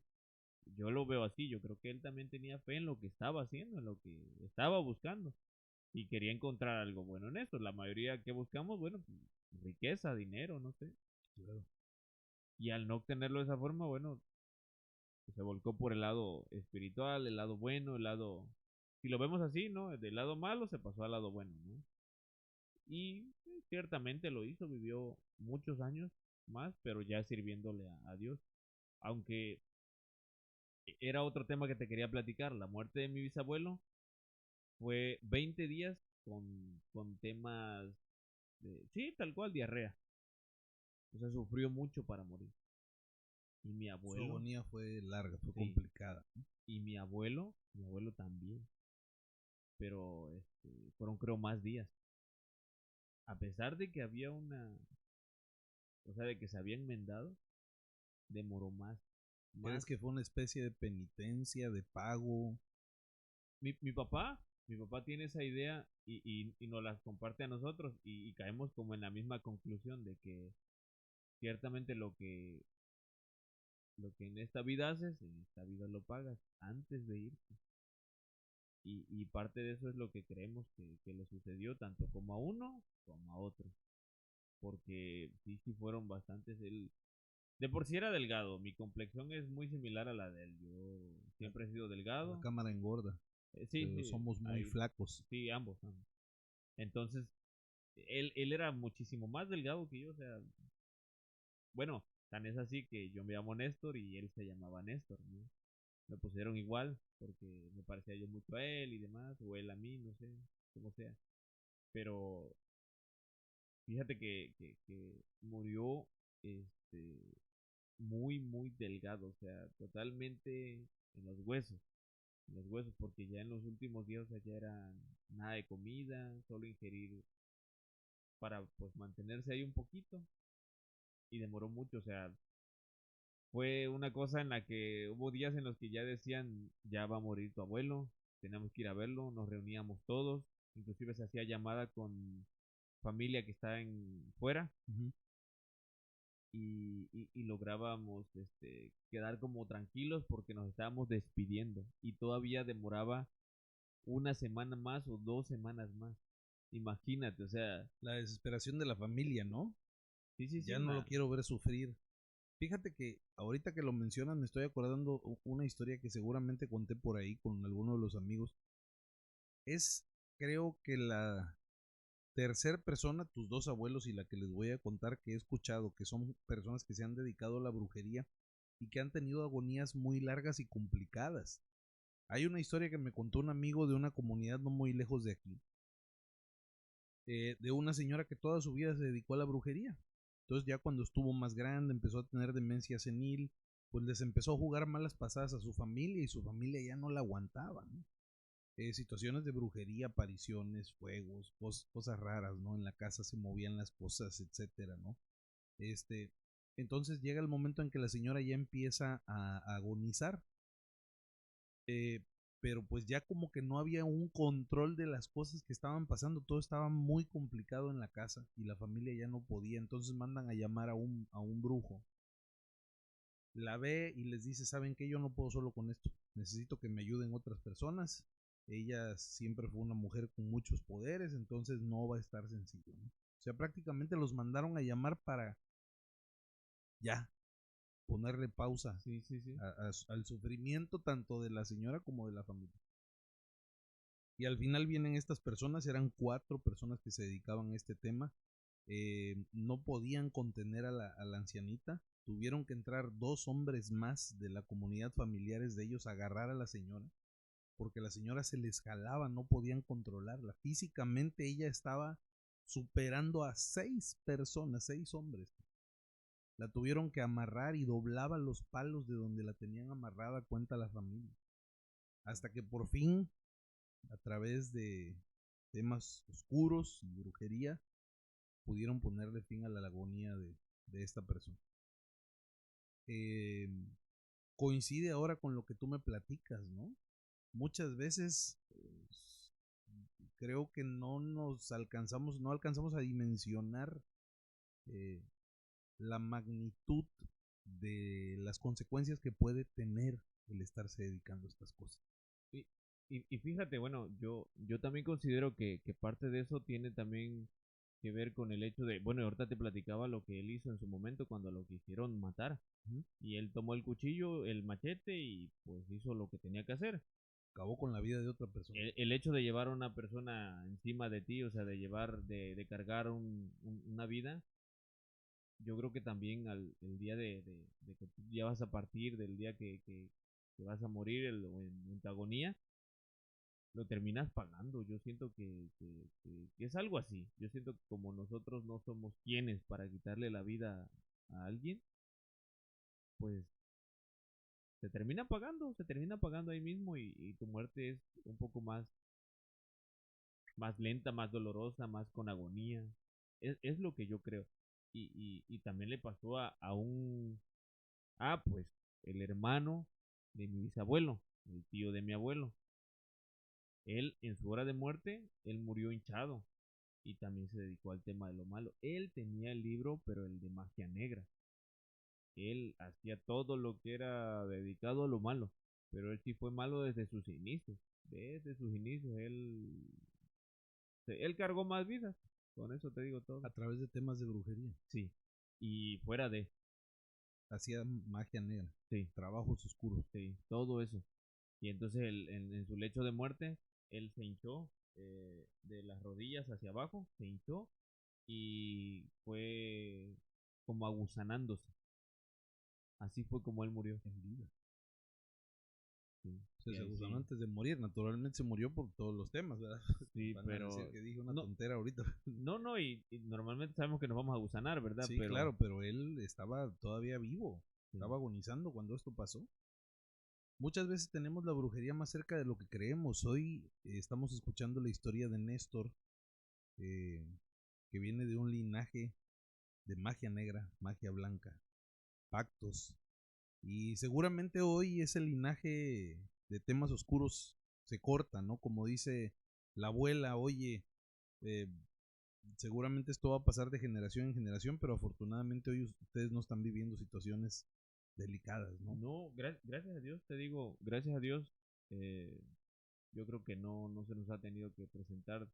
yo lo veo así, yo creo que él también tenía fe en lo que estaba haciendo, en lo que estaba buscando. y quería encontrar algo bueno en eso. La mayoría que buscamos, bueno, pues, riqueza, dinero, no sé. Claro. Y al no obtenerlo de esa forma, bueno, se volcó por el lado espiritual, el lado bueno, el lado, si lo vemos así, ¿no? Del lado malo se pasó al lado bueno, ¿no? Y ciertamente lo hizo, vivió muchos años más, pero ya sirviéndole a Dios. Aunque era otro tema que te quería platicar, la muerte de mi bisabuelo fue 20 días con temas de, sí, tal cual, diarrea. O sea, sufrió mucho para morir. Y mi Su abuelo, agonía fue larga, fue sí, complicada, ¿no? y mi abuelo también, pero fueron creo más días. A pesar de que había una, o sea, de que se había enmendado, demoró más, ¿Crees más. que fue una especie de penitencia, de pago? Mi papá tiene esa idea y nos las comparte a nosotros y caemos como en la misma conclusión de que ciertamente lo que en esta vida haces, en esta vida lo pagas antes de irte. Y parte de eso es lo que creemos que le sucedió tanto como a uno como a otro. Porque sí, sí fueron bastantes. Él, de por sí era delgado. Mi complexión es muy similar a la de él. Yo La, siempre he sido la delgado. cámara engorda, Sí, pero sí, somos muy ahí, flacos. sí, ambos. Entonces, él era muchísimo más delgado que yo. O sea, bueno, tan es así que yo me llamo Néstor y él se llamaba Néstor, ¿no? Me pusieron igual porque me parecía yo mucho a él y demás, o él a mí, no sé, como sea. Pero fíjate que murió este, muy, muy delgado, o sea, totalmente en los huesos, porque ya en los últimos días, o sea, ya era nada de comida, solo ingerir para pues mantenerse ahí un poquito y demoró mucho, o sea, fue una cosa en la que hubo días en los que ya decían, ya va a morir tu abuelo, tenemos que ir a verlo, nos reuníamos todos, inclusive se hacía llamada con familia que está en fuera Ujú. y lográbamos quedar como tranquilos porque nos estábamos despidiendo y todavía demoraba una semana más o 2 semanas más. Imagínate, o sea, La desesperación de la familia, ¿no? sí, sí, sí, Ya no lo quiero ver sufrir. Fíjate que ahorita que lo mencionas me estoy acordando una historia que seguramente conté por ahí con alguno de los amigos. Es, creo que la tercer persona, tus dos abuelos y la que les voy a contar que he escuchado, que son personas que se han dedicado a la brujería y que han tenido agonías muy largas y complicadas. Hay una historia que me contó un amigo de una comunidad no muy lejos de aquí, de una señora que toda su vida se dedicó a la brujería. Entonces ya cuando estuvo más grande, empezó a tener demencia senil, pues les empezó a jugar malas pasadas a su familia y su familia ya no la aguantaba, ¿no? Situaciones de brujería, apariciones, fuegos, cosas raras, ¿no? En la casa se movían las cosas, etcétera, ¿no? Este, entonces llega el momento en que la señora ya empieza a agonizar, eh, pero pues ya como que no había un control de las cosas que estaban pasando, todo estaba muy complicado en la casa y la familia ya no podía, entonces mandan a llamar a un brujo. La ve y les dice, ¿saben qué? Yo no puedo solo con esto, necesito que me ayuden otras personas. Ella siempre fue una mujer con muchos poderes, entonces no va a estar sencillo, ¿no? O sea, prácticamente los mandaron a llamar para ya ponerle pausa sí, sí, sí. al sufrimiento tanto de la señora como de la familia. Y al final vienen estas personas, eran 4 personas que se dedicaban a este tema, no podían contener a la ancianita, tuvieron que entrar 2 hombres más de la comunidad familiares de ellos a agarrar a la señora, porque la señora se les jalaba, no podían controlarla. Físicamente ella estaba superando a 6 personas, 6 hombres. La tuvieron que amarrar y doblaba los palos de donde la tenían amarrada, cuenta la familia. Hasta que por fin, a través de temas oscuros y brujería, pudieron ponerle fin a la agonía de esta persona. Eh, Coincide ahora con lo que tú me platicas, ¿no? Muchas veces creo que no alcanzamos a dimensionar eh, la magnitud de las consecuencias que puede tener el estarse dedicando a estas cosas. Y fíjate, bueno, yo también considero que parte de eso tiene también que ver con el hecho de, bueno, ahorita te platicaba lo que él hizo en su momento cuando lo quisieron matar. Ujú. Y él tomó el cuchillo, el machete y pues hizo lo que tenía que hacer. Acabó con la vida de otra persona. El hecho de llevar a una persona encima de ti, o sea, de llevar, de cargar una vida, yo creo que también el día de que tú ya vas a partir, del día que vas a morir o en tu agonía, lo terminas pagando. Yo siento que es algo así. Yo siento que como nosotros no somos quienes para quitarle la vida a alguien, pues se termina pagando ahí mismo y tu muerte es un poco más lenta, más dolorosa, más con agonía. Es lo que yo creo. Y también le pasó pues, el hermano de mi bisabuelo, el tío de mi abuelo. Él, en su hora de muerte, él murió hinchado y también se dedicó al tema de lo malo. Él tenía el libro, pero el de magia negra. Él hacía todo lo que era dedicado a lo malo, pero él sí fue malo desde sus inicios. Desde sus inicios, él cargó más vidas. Con eso te digo todo. A través de temas de brujería. Sí. Y fuera de, Hacía magia negra. sí, Trabajos oscuros. sí, todo eso. Y entonces en su lecho de muerte, él se hinchó de las rodillas hacia abajo, se hinchó y fue como aguzanándose. Así fue como él murió. En vida. Sí, Se gustaba sí, antes de morir. Naturalmente se murió por todos los temas, ¿verdad? sí, Van a decir pero que dije una no, tontera ahorita. no, y normalmente sabemos que nos vamos a gusanar, ¿verdad? Sí, Pero claro, pero él estaba todavía vivo. sí, Estaba agonizando cuando esto pasó. Muchas veces tenemos la brujería más cerca de lo que creemos. Hoy estamos escuchando la historia de Néstor, eh, que viene de un linaje de magia negra, magia blanca, pactos. Y seguramente hoy ese linaje de temas oscuros se corta, ¿no? Como dice la abuela, oye, eh, seguramente esto va a pasar de generación en generación, pero afortunadamente hoy ustedes no están viviendo situaciones delicadas, ¿no? no, gracias a Dios, te digo, gracias a Dios, eh, yo creo que no se nos ha tenido que presentar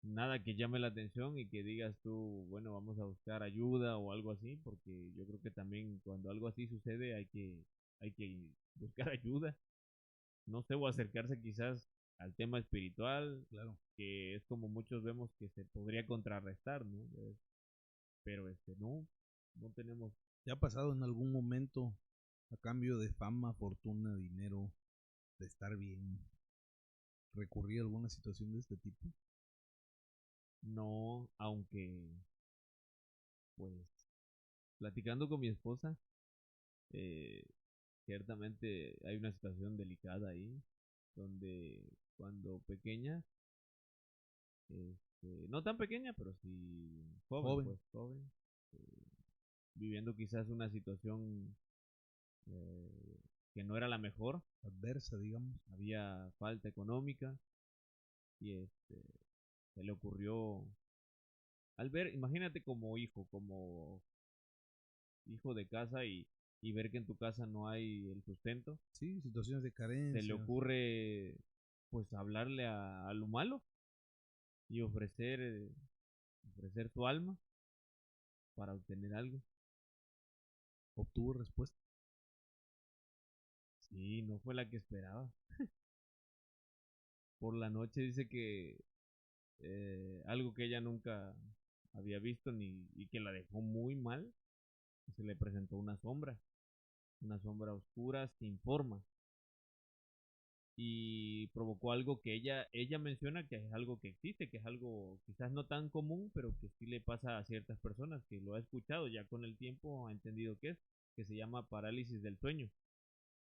nada que llame la atención y que digas tú, bueno, vamos a buscar ayuda o algo así, porque yo creo que también cuando algo así sucede hay que buscar ayuda, no sé, o acercarse quizás al tema espiritual, Claro. que es como muchos vemos que se podría contrarrestar, ¿no? Pero no tenemos. ¿Te ha pasado en algún momento a cambio de fama, fortuna, dinero, de estar bien, recurrir a alguna situación de este tipo? No, aunque pues platicando con mi esposa, eh, ciertamente hay una situación delicada ahí, donde cuando pequeña, no tan pequeña, pero sí joven, Joven, pues joven, eh, viviendo quizás una situación eh, que no era la mejor, adversa, digamos. había falta económica y se le ocurrió, al ver, imagínate como hijo de casa y ver que en tu casa no hay el sustento, Sí, situaciones de se le carencia. ocurre pues hablarle a lo malo y ofrecer tu alma para obtener algo. Obtuvo respuesta. Sí, no fue la que esperaba. Por la noche dice que algo que ella nunca había visto y que la dejó muy mal, se le presentó una sombra oscura sin forma y provocó algo que ella menciona que es algo que existe, que es algo quizás no tan común, pero que sí le pasa a ciertas personas, que lo ha escuchado ya con el tiempo, ha entendido qué es, que se llama parálisis del sueño,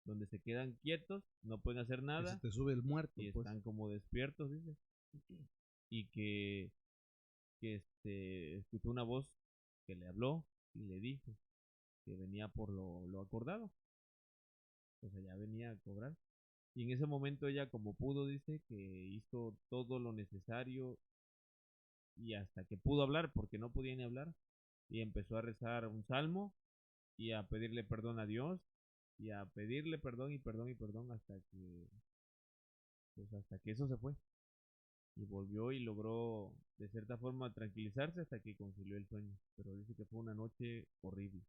donde se quedan quietos, no pueden hacer Que se nada te sube el muerto, y pues. están como despiertos, dice, y que escuchó una voz que le habló y le dijo que venía por lo acordado, o sea, ya venía a cobrar. Y en ese momento ella, como pudo, dice que hizo todo lo necesario y hasta que pudo hablar, porque no podía ni hablar, y empezó a rezar un salmo y a pedirle perdón a Dios y a pedirle perdón y perdón y perdón hasta que Pues hasta que eso se fue. Y volvió y logró de cierta forma tranquilizarse hasta que concilió el sueño. Pero dice que fue una noche horrible.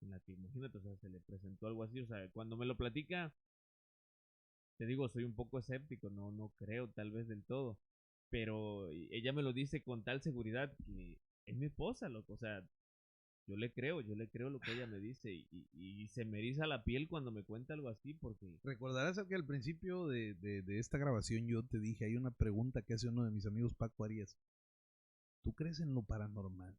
En la que, imagínate, o sea, se le presentó algo así. O sea, cuando me lo platica, te digo, soy un poco escéptico, no creo tal vez del todo. Pero ella me lo dice con tal seguridad que es mi esposa, loco. O sea, yo le creo lo que ella me dice y se me eriza la piel cuando me cuenta algo así porque, Recordarás que al principio de esta grabación yo te dije, hay una pregunta que hace uno de mis amigos, Paco Arias. ¿Tú crees en lo paranormal?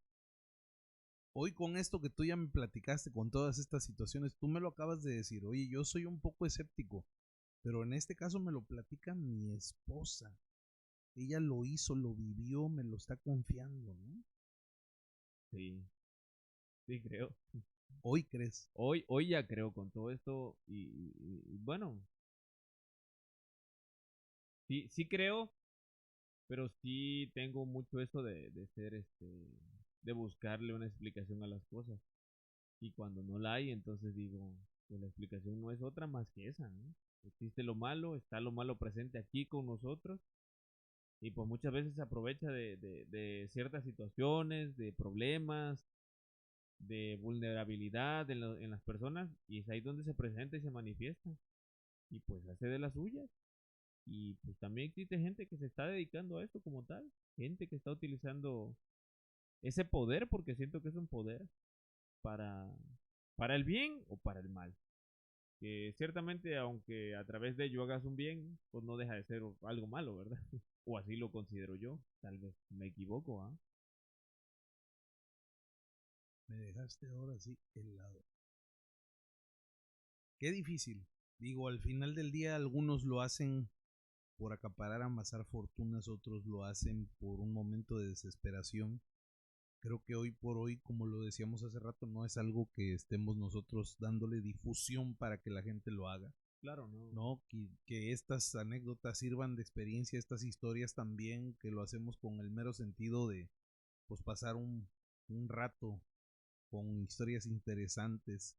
Hoy con esto que tú ya me platicaste, con todas estas situaciones, tú me lo acabas de decir, oye, yo soy un poco escéptico, pero en este caso me lo platica mi esposa. Ella lo hizo, lo vivió, me lo está confiando, ¿no? sí, sí creo. Hoy crees. Hoy ya creo con todo esto y bueno, sí creo, pero sí tengo mucho eso de ser de buscarle una explicación a las cosas. Y cuando no la hay, entonces digo, pues la explicación no es otra más que esa, ¿no? Existe lo malo, está lo malo presente aquí con nosotros y pues muchas veces se aprovecha de ciertas situaciones, de problemas, de vulnerabilidad en las personas y es ahí donde se presenta y se manifiesta y pues hace de las suyas. Y pues también existe gente que se está dedicando a esto como tal, gente que está utilizando ese poder, porque siento que es un poder, para, para el bien o para el mal. Que ciertamente, aunque a través de ello hagas un bien, pues no deja de ser algo malo, ¿verdad? O así lo considero yo, tal vez me equivoco, ¿ah? Me dejaste ahora sí helado. Qué difícil. Digo, al final del día algunos lo hacen por acaparar, amasar fortunas, otros lo hacen por un momento de desesperación. Creo que hoy por hoy, como lo decíamos hace rato, no es algo que estemos nosotros dándole difusión para que la gente lo haga. Claro, no. ¿No? Que estas anécdotas sirvan de experiencia, estas historias también, que lo hacemos con el mero sentido de pues pasar un rato con historias interesantes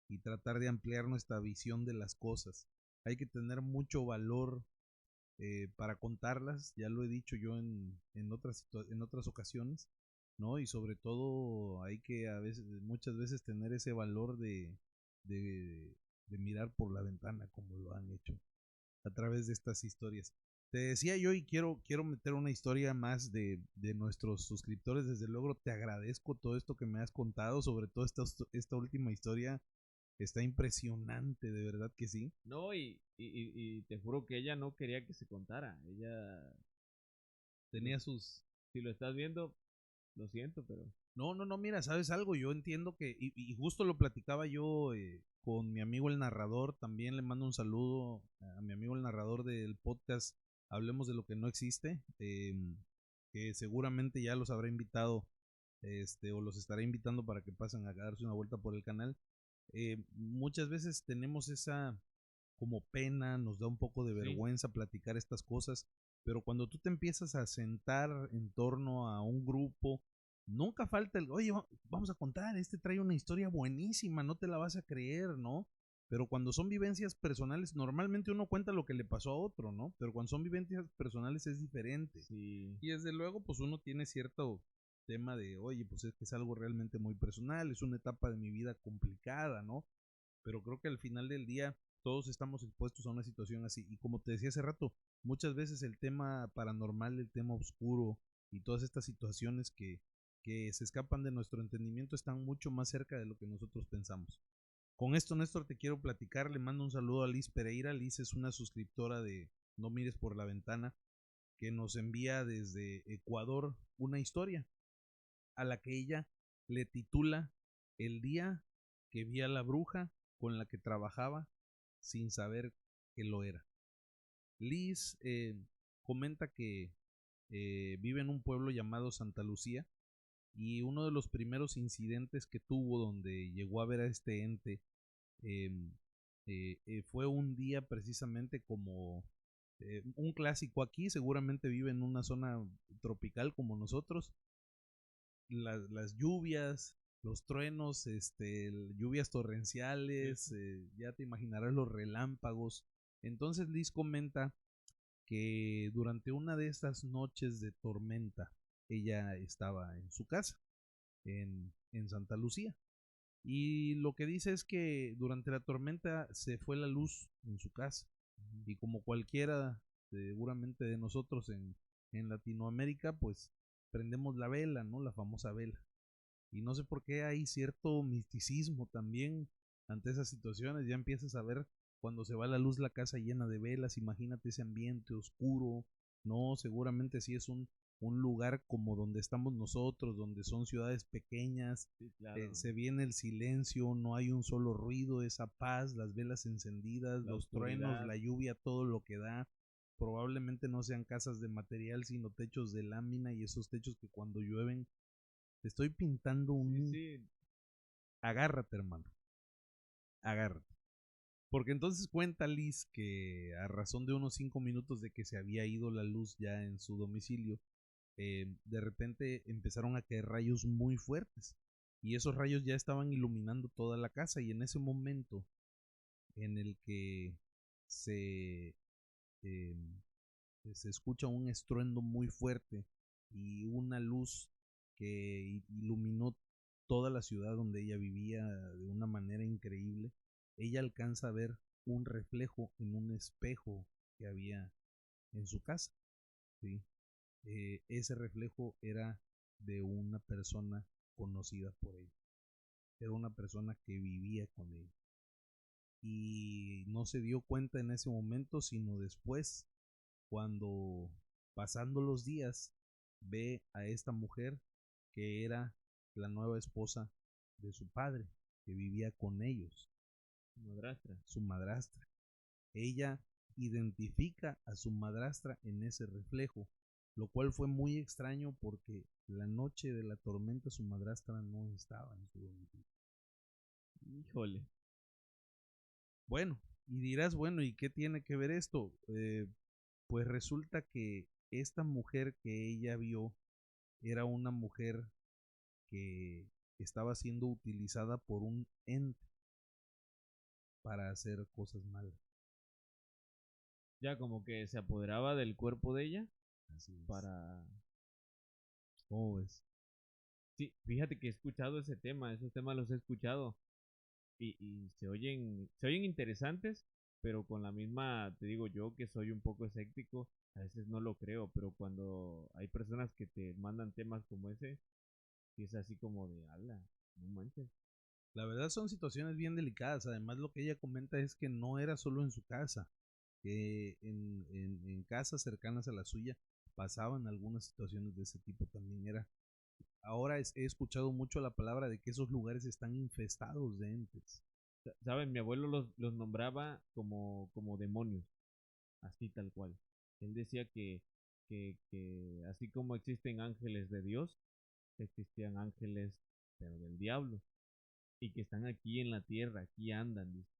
y tratar de ampliar nuestra visión de las cosas. Hay que tener mucho valor para contarlas, ya lo he dicho yo en otras ocasiones, ¿no? Y sobre todo hay que muchas veces tener ese valor de, de mirar por la ventana como lo han hecho a través de estas historias. Te decía yo y quiero meter una historia más de nuestros suscriptores. Desde luego te agradezco todo esto que me has contado, sobre todo esta última historia. Está impresionante, de verdad que sí. No, y te juro que ella no quería que se contara. Ella, Tenía sus... si lo estás viendo, lo siento, pero No, mira, ¿sabes algo? Yo entiendo y justo lo platicaba yo con mi amigo el narrador, también le mando un saludo a mi amigo el narrador del podcast Hablemos de lo que no existe, que seguramente ya los habrá invitado, o los estará invitando para que pasen a darse una vuelta por el canal. Muchas veces tenemos esa como pena, nos da un poco de sí, vergüenza platicar estas cosas, pero cuando tú te empiezas a sentar en torno a un grupo, nunca falta oye, vamos a contar, este trae una historia buenísima, no te la vas a creer, ¿no? Pero cuando son vivencias personales, normalmente uno cuenta lo que le pasó a otro, ¿no? Pero cuando son vivencias personales es diferente. sí, Y desde luego, pues uno tiene cierto tema de, oye, pues es que es algo realmente muy personal, es una etapa de mi vida complicada, ¿no? Pero creo que al final del día todos estamos expuestos a una situación así. Y como te decía hace rato, muchas veces el tema paranormal, el tema oscuro y todas estas situaciones que se escapan de nuestro entendimiento están mucho más cerca de lo que nosotros pensamos. Con esto, Néstor, te quiero platicar. Le mando un saludo a Liz Pereira. Liz es una suscriptora de No Mires por la Ventana que nos envía desde Ecuador una historia a la que ella le titula El día que vi a la bruja con la que trabajaba sin saber que lo era. Liz comenta que vive en un pueblo llamado Santa Lucía y uno de los primeros incidentes que tuvo donde llegó a ver a este ente eh, fue un día precisamente como un clásico aquí, seguramente vive en una zona tropical como nosotros, las lluvias, los truenos, lluvias torrenciales, ya te imaginarás los relámpagos. Entonces Liz comenta que durante una de estas noches de tormenta ella estaba en su casa, en Santa Lucía. Y lo que dice es que durante la tormenta se fue la luz en su casa. Y como cualquiera seguramente de nosotros en Latinoamérica, pues prendemos la vela, ¿no? La famosa vela. Y no sé por qué hay cierto misticismo también ante esas situaciones. Ya empiezas a ver cuando se va la luz la casa llena de velas, imagínate ese ambiente oscuro, no, seguramente sí es un lugar como donde estamos nosotros, donde son ciudades pequeñas, Sí, claro. se viene el silencio, no hay un solo ruido, esa paz, las velas encendidas, La los truenos, oscuridad. la lluvia, todo lo que da. Probablemente no sean casas de material, sino techos de lámina y esos techos que cuando llueven, te estoy pintando Sí, un... sí. Agárrate, hermano, agárrate. Porque entonces cuenta Liz que a razón de unos 5 minutos de que se había ido la luz ya en su domicilio, de repente empezaron a caer rayos muy fuertes y esos rayos ya estaban iluminando toda la casa y en ese momento en el que se, eh, se escucha un estruendo muy fuerte y una luz que iluminó toda la ciudad donde ella vivía de una manera increíble, ella alcanza a ver un reflejo en un espejo que había en su casa, ¿sí? Ese reflejo era de una persona conocida por ella, era una persona que vivía con ella y no se dio cuenta en ese momento sino después, cuando pasando los días ve a esta mujer que era la nueva esposa de su padre, que vivía con ellos, Madrastra. su madrastra. Ella identifica a su madrastra en ese reflejo, lo cual fue muy extraño porque la noche de la tormenta su madrastra no estaba en su domicilio. Híjole. Bueno, y dirás, bueno, ¿y qué tiene que ver esto? Pues resulta que esta mujer que ella vio era una mujer que estaba siendo utilizada por un ente para hacer cosas malas. Ya como que se apoderaba del cuerpo de ella Así es. para... ¿Cómo ves? Sí, fíjate que he escuchado ese tema, esos temas los he escuchado y se oyen interesantes, pero con la misma, te digo yo que soy un poco escéptico, a veces no lo creo, pero cuando hay personas que te mandan temas como ese, sí es así como de, ala, no manches. La verdad son situaciones bien delicadas. Además lo que ella comenta es que no era solo en su casa, que en casas cercanas a la suya pasaban algunas situaciones de ese tipo también. Ahora he escuchado mucho la palabra de que esos lugares están infestados de entes. ¿Saben? Mi abuelo los nombraba como demonios, así tal cual. Él decía que así como existen ángeles de Dios, existían ángeles, pero del diablo, y que están aquí en la tierra, aquí andan, dice,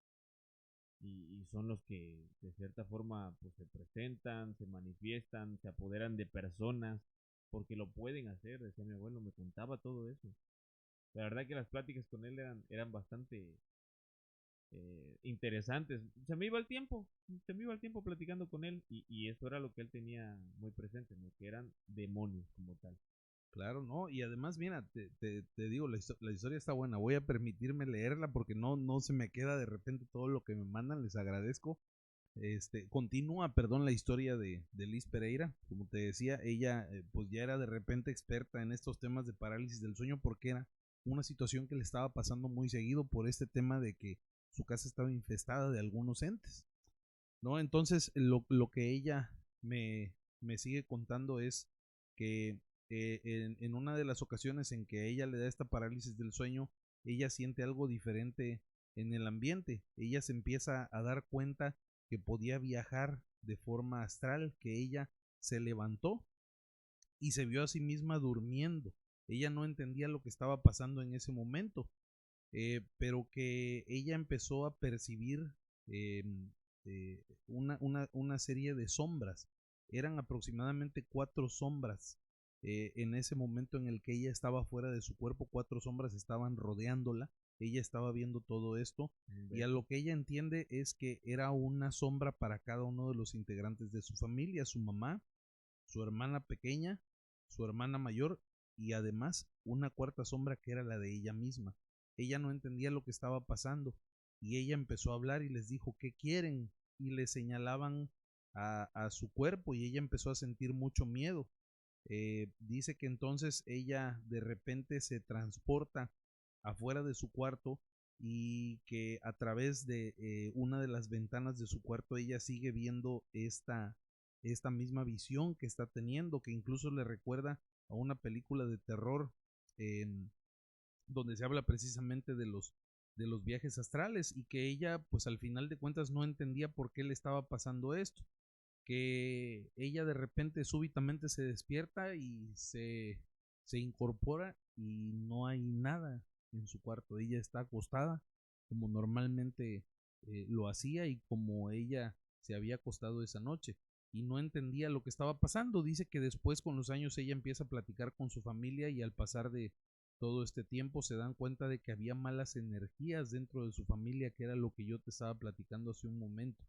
y son los que de cierta forma pues se presentan, se manifiestan, se apoderan de personas, porque lo pueden hacer, decía mi abuelo, me contaba todo eso. La verdad que las pláticas con él eran bastante interesantes. Se me iba el tiempo platicando con él y eso era lo que él tenía muy presente, ¿no? Que eran demonios como tal. Claro, ¿no? Y además, mira, te digo, la historia está buena. Voy a permitirme leerla porque no se me queda de repente todo lo que me mandan. Les agradezco. Continúa, perdón, la historia de Liz Pereira. Como te decía, ella pues ya era de repente experta en estos temas de parálisis del sueño porque era una situación que le estaba pasando muy seguido por este tema de que su casa estaba infestada de algunos entes, ¿no? Entonces, lo que ella me sigue contando es que en una de las ocasiones en que a ella le da esta parálisis del sueño, ella siente algo diferente en el ambiente. Ella se empieza a dar cuenta que podía viajar de forma astral, que ella se levantó y se vio a sí misma durmiendo. Ella no entendía lo que estaba pasando en ese momento, pero que ella empezó a percibir eh, una serie de sombras. Eran aproximadamente 4 sombras. En ese momento en el que ella estaba fuera de su cuerpo, 4 sombras estaban rodeándola. ella estaba viendo todo esto y a Inventes. lo que ella entiende es que era una sombra para cada uno de los integrantes de su familia, su mamá, su hermana pequeña, su hermana mayor y además una cuarta sombra que era la de ella misma. Ella no entendía lo que estaba pasando y ella empezó a hablar y les dijo ¿qué quieren? Y le señalaban a su cuerpo y ella empezó a sentir mucho miedo. Dice que entonces ella de repente se transporta afuera de su cuarto y que a través de una de las ventanas de su cuarto ella sigue viendo esta misma visión que está teniendo, que incluso le recuerda a una película de terror en donde se habla precisamente de los viajes astrales y que ella pues al final de cuentas no entendía por qué le estaba pasando esto, que ella de repente súbitamente se despierta y se incorpora y no hay nada en su cuarto, ella está acostada como normalmente lo hacía y como ella se había acostado esa noche y no entendía lo que estaba pasando. Dice que después con los años ella empieza a platicar con su familia y al pasar de todo este tiempo se dan cuenta de que había malas energías dentro de su familia, que era lo que yo te estaba platicando hace un momento,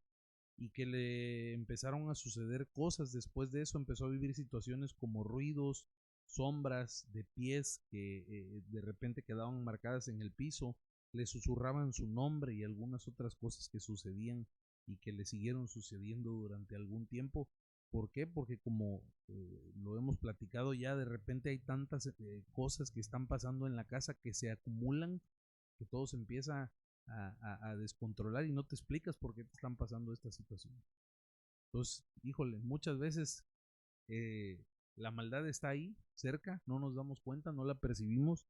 y que le empezaron a suceder cosas. Después de eso empezó a vivir situaciones como ruidos, sombras de pies que de repente quedaban marcadas en el piso, le susurraban su nombre y algunas otras cosas que sucedían y que le siguieron sucediendo durante algún tiempo. ¿Por qué? Porque como lo hemos platicado ya, de repente hay tantas cosas que están pasando en la casa que se acumulan, que todo se empieza a descontrolar y no te explicas por qué te están pasando estas situaciones. Entonces, híjole, muchas veces la maldad está ahí, cerca, no nos damos cuenta, no la percibimos,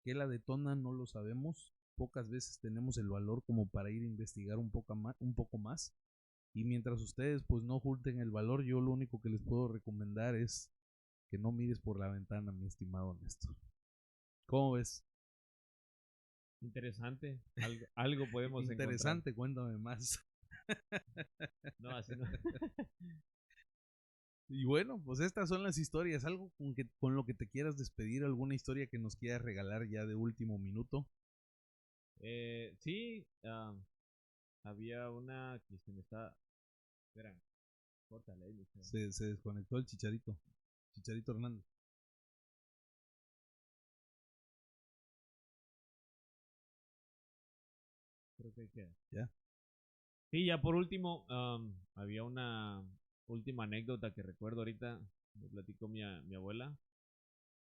qué la detona no lo sabemos, pocas veces tenemos el valor como para ir a investigar un poco más. Y mientras ustedes pues no junten el valor, yo lo único que les puedo recomendar es que no mires por la ventana, mi estimado Néstor. ¿Cómo ves? Interesante. Algo podemos encontrar. Interesante, cuéntame más. No, así no. Y bueno, pues estas son las historias. Algo con lo que te quieras despedir, alguna historia que nos quieras regalar ya de último minuto. Sí, había una que se me está. Espera, córtale ahí, Lucha. Se desconectó el Chicharito. Chicharito Hernández. Creo que queda. ¿Ya? Sí, ya por último, había una última anécdota que recuerdo ahorita. Me platicó mi abuela.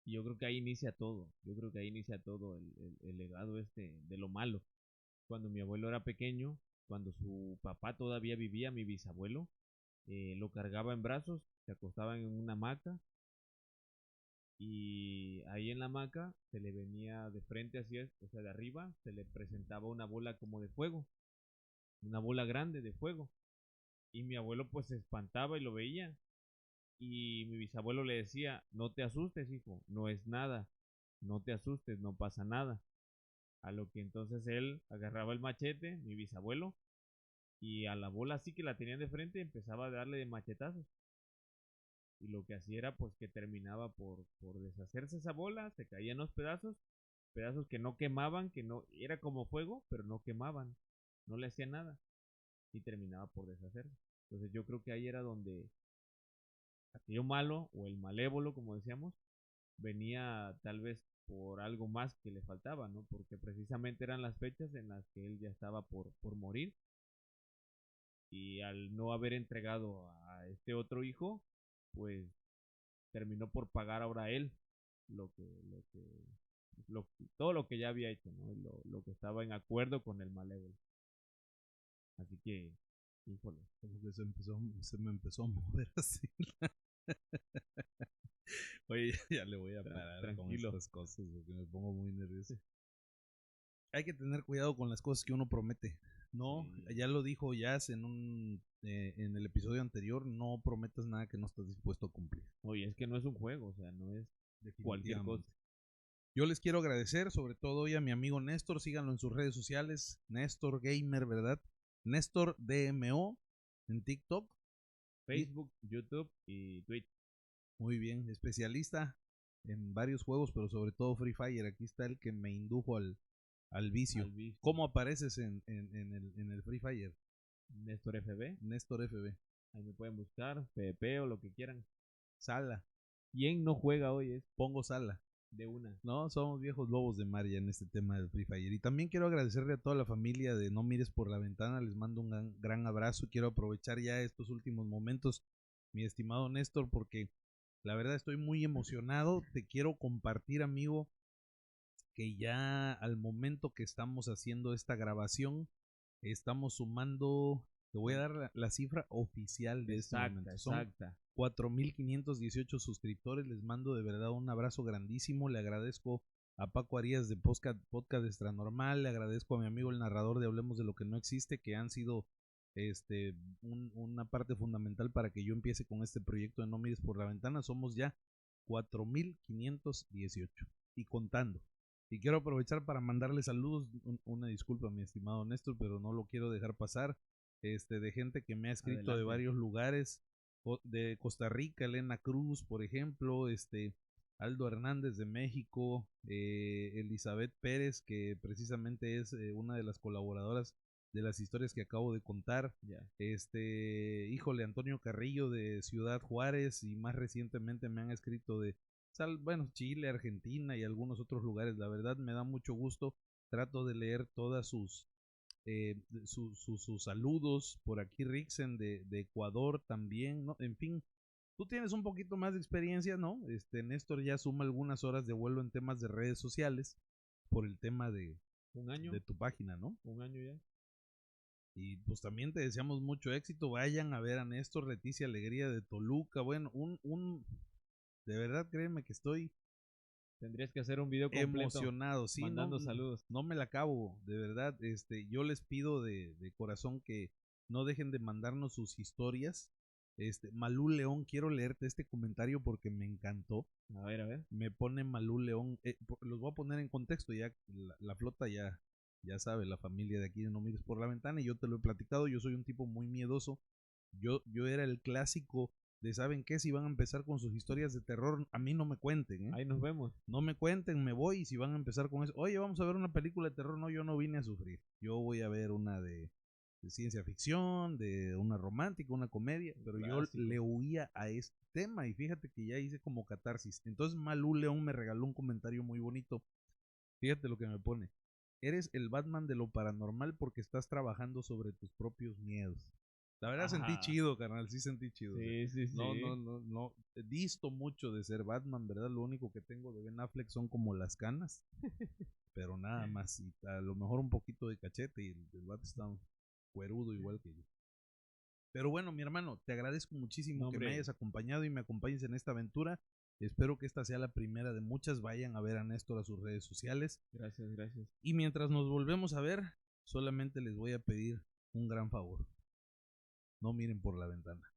Y yo creo que ahí inicia todo. Yo creo que ahí inicia todo el legado este de lo malo. Cuando mi abuelo era pequeño, cuando su papá todavía vivía, mi bisabuelo, lo cargaba en brazos, se acostaba en una hamaca y ahí en la hamaca se le venía de frente hacia, o sea, de arriba, se le presentaba una bola como de fuego, una bola grande de fuego. Y mi abuelo pues se espantaba y lo veía. Y mi bisabuelo le decía, no te asustes, hijo, no es nada, no te asustes, no pasa nada. A lo que entonces él agarraba el machete, mi bisabuelo, y a la bola así que la tenían de frente empezaba a darle de machetazos. Y lo que hacía era pues que terminaba por deshacerse esa bola, se caían los pedazos, pedazos que no quemaban, que no, era como fuego, pero no quemaban, no le hacía nada y terminaba por deshacerse. Entonces yo creo que ahí era donde aquello malo o el malévolo, como decíamos, venía tal vez por algo más que le faltaba, ¿no? Porque precisamente eran las fechas en las que él ya estaba por morir y al no haber entregado a este otro hijo, pues terminó por pagar ahora él lo que, lo que, todo lo que ya había hecho, ¿no? Lo que estaba en acuerdo con el malévolo. Así que, híjole. Como que se me empezó a mover así. Oye, ya le voy a parar con Tranquilo. estas cosas porque me pongo muy nervioso. Hay que tener cuidado con las cosas que uno promete. No, Sí. ya lo dijo Jazz en el episodio anterior, no prometas nada que no estás dispuesto a cumplir. Oye, es que no es un juego, o sea, no es cualquier cosa. Definitivamente. Yo les quiero agradecer, sobre todo hoy a mi amigo Néstor, síganlo en sus redes sociales, Néstor Gamer, ¿verdad? Néstor DMO en TikTok. Facebook, YouTube y Twitch. Muy bien, especialista en varios juegos, pero sobre todo Free Fire. Aquí está el que me indujo al vicio. Al vicio. ¿Cómo apareces en el Free Fire? Néstor FB. Néstor FB. Ahí me pueden buscar, PvP o lo que quieran. Sala. ¿Quién no juega hoy? Pongo sala. De una. No, somos viejos lobos de mar ya en este tema del Free Fire. Y también quiero agradecerle a toda la familia de No Mires por la Ventana. Les mando un gran abrazo. Quiero aprovechar ya estos últimos momentos, mi estimado Néstor, porque la verdad estoy muy emocionado. Te quiero compartir, amigo, que ya al momento que estamos haciendo esta grabación, estamos sumando, te voy a dar la cifra oficial de este momento. Son 4,518 suscriptores. Les mando de verdad un abrazo grandísimo. Le agradezco a Paco Arias de Podcast Extranormal. Le agradezco a mi amigo el narrador de Hablemos de lo que no existe, que han sido una parte fundamental para que yo empiece con este proyecto de No Mires por la Ventana. Somos ya 4,518 y contando. Y quiero aprovechar para mandarle saludos, una disculpa, mi estimado Néstor, pero no lo quiero dejar pasar, de gente que me ha escrito. Adelante. De varios lugares, de Costa Rica, Elena Cruz, por ejemplo, Aldo Hernández de México, Elizabeth Pérez, que precisamente es una de las colaboradoras de las historias que acabo de contar, híjole, Antonio Carrillo de Ciudad Juárez, y más recientemente me han escrito de Chile, Argentina y algunos otros lugares. La verdad me da mucho gusto. Trato de leer todas sus saludos. Por aquí Rixen de Ecuador también, ¿no? En fin, tú tienes un poquito más de experiencia, ¿no? Néstor ya suma algunas horas de vuelo en temas de redes sociales por el tema de un año de tu página, ¿no? Un año ya. Y pues también te deseamos mucho éxito. Vayan a ver a Néstor. Leticia Alegría de Toluca. Bueno, de verdad, créeme que estoy... Tendrías que hacer un video completo emocionado, sí, mandando saludos. No me la acabo, de verdad. Yo les pido de corazón que no dejen de mandarnos sus historias. Malú León, quiero leerte este comentario porque me encantó. A ver. Me pone Malú León, los voy a poner en contexto, ya la flota ya sabe, la familia de aquí de No Mires por la Ventana, y yo te lo he platicado. Yo soy un tipo muy miedoso. Yo era el clásico de, ¿saben qué? Si van a empezar con sus historias de terror, a mí no me cuenten, ¿eh? Ahí nos vemos. No me cuenten, me voy. Y si van a empezar con eso, oye, vamos a ver una película de terror, no, yo no vine a sufrir. Yo voy a ver una de ciencia ficción, de una romántica, una comedia, pero clásico. Yo le huía a este tema, y fíjate que ya hice como catarsis. Entonces Malú León me regaló un comentario muy bonito. Fíjate lo que me pone: eres el Batman de lo paranormal porque estás trabajando sobre tus propios miedos. La verdad sentí chido, carnal, sí sentí chido. Sí. No, disto mucho de ser Batman, ¿verdad? Lo único que tengo de Ben Affleck son como las canas, pero nada más, y a lo mejor un poquito de cachete, y el Bat está cuerudo igual que yo. Pero bueno, mi hermano, te agradezco muchísimo que me hayas acompañado y me acompañes en esta aventura. Espero que esta sea la primera de muchas. Vayan a ver a Néstor a sus redes sociales. Gracias. Y mientras nos volvemos a ver, solamente les voy a pedir un gran favor: no miren por la ventana.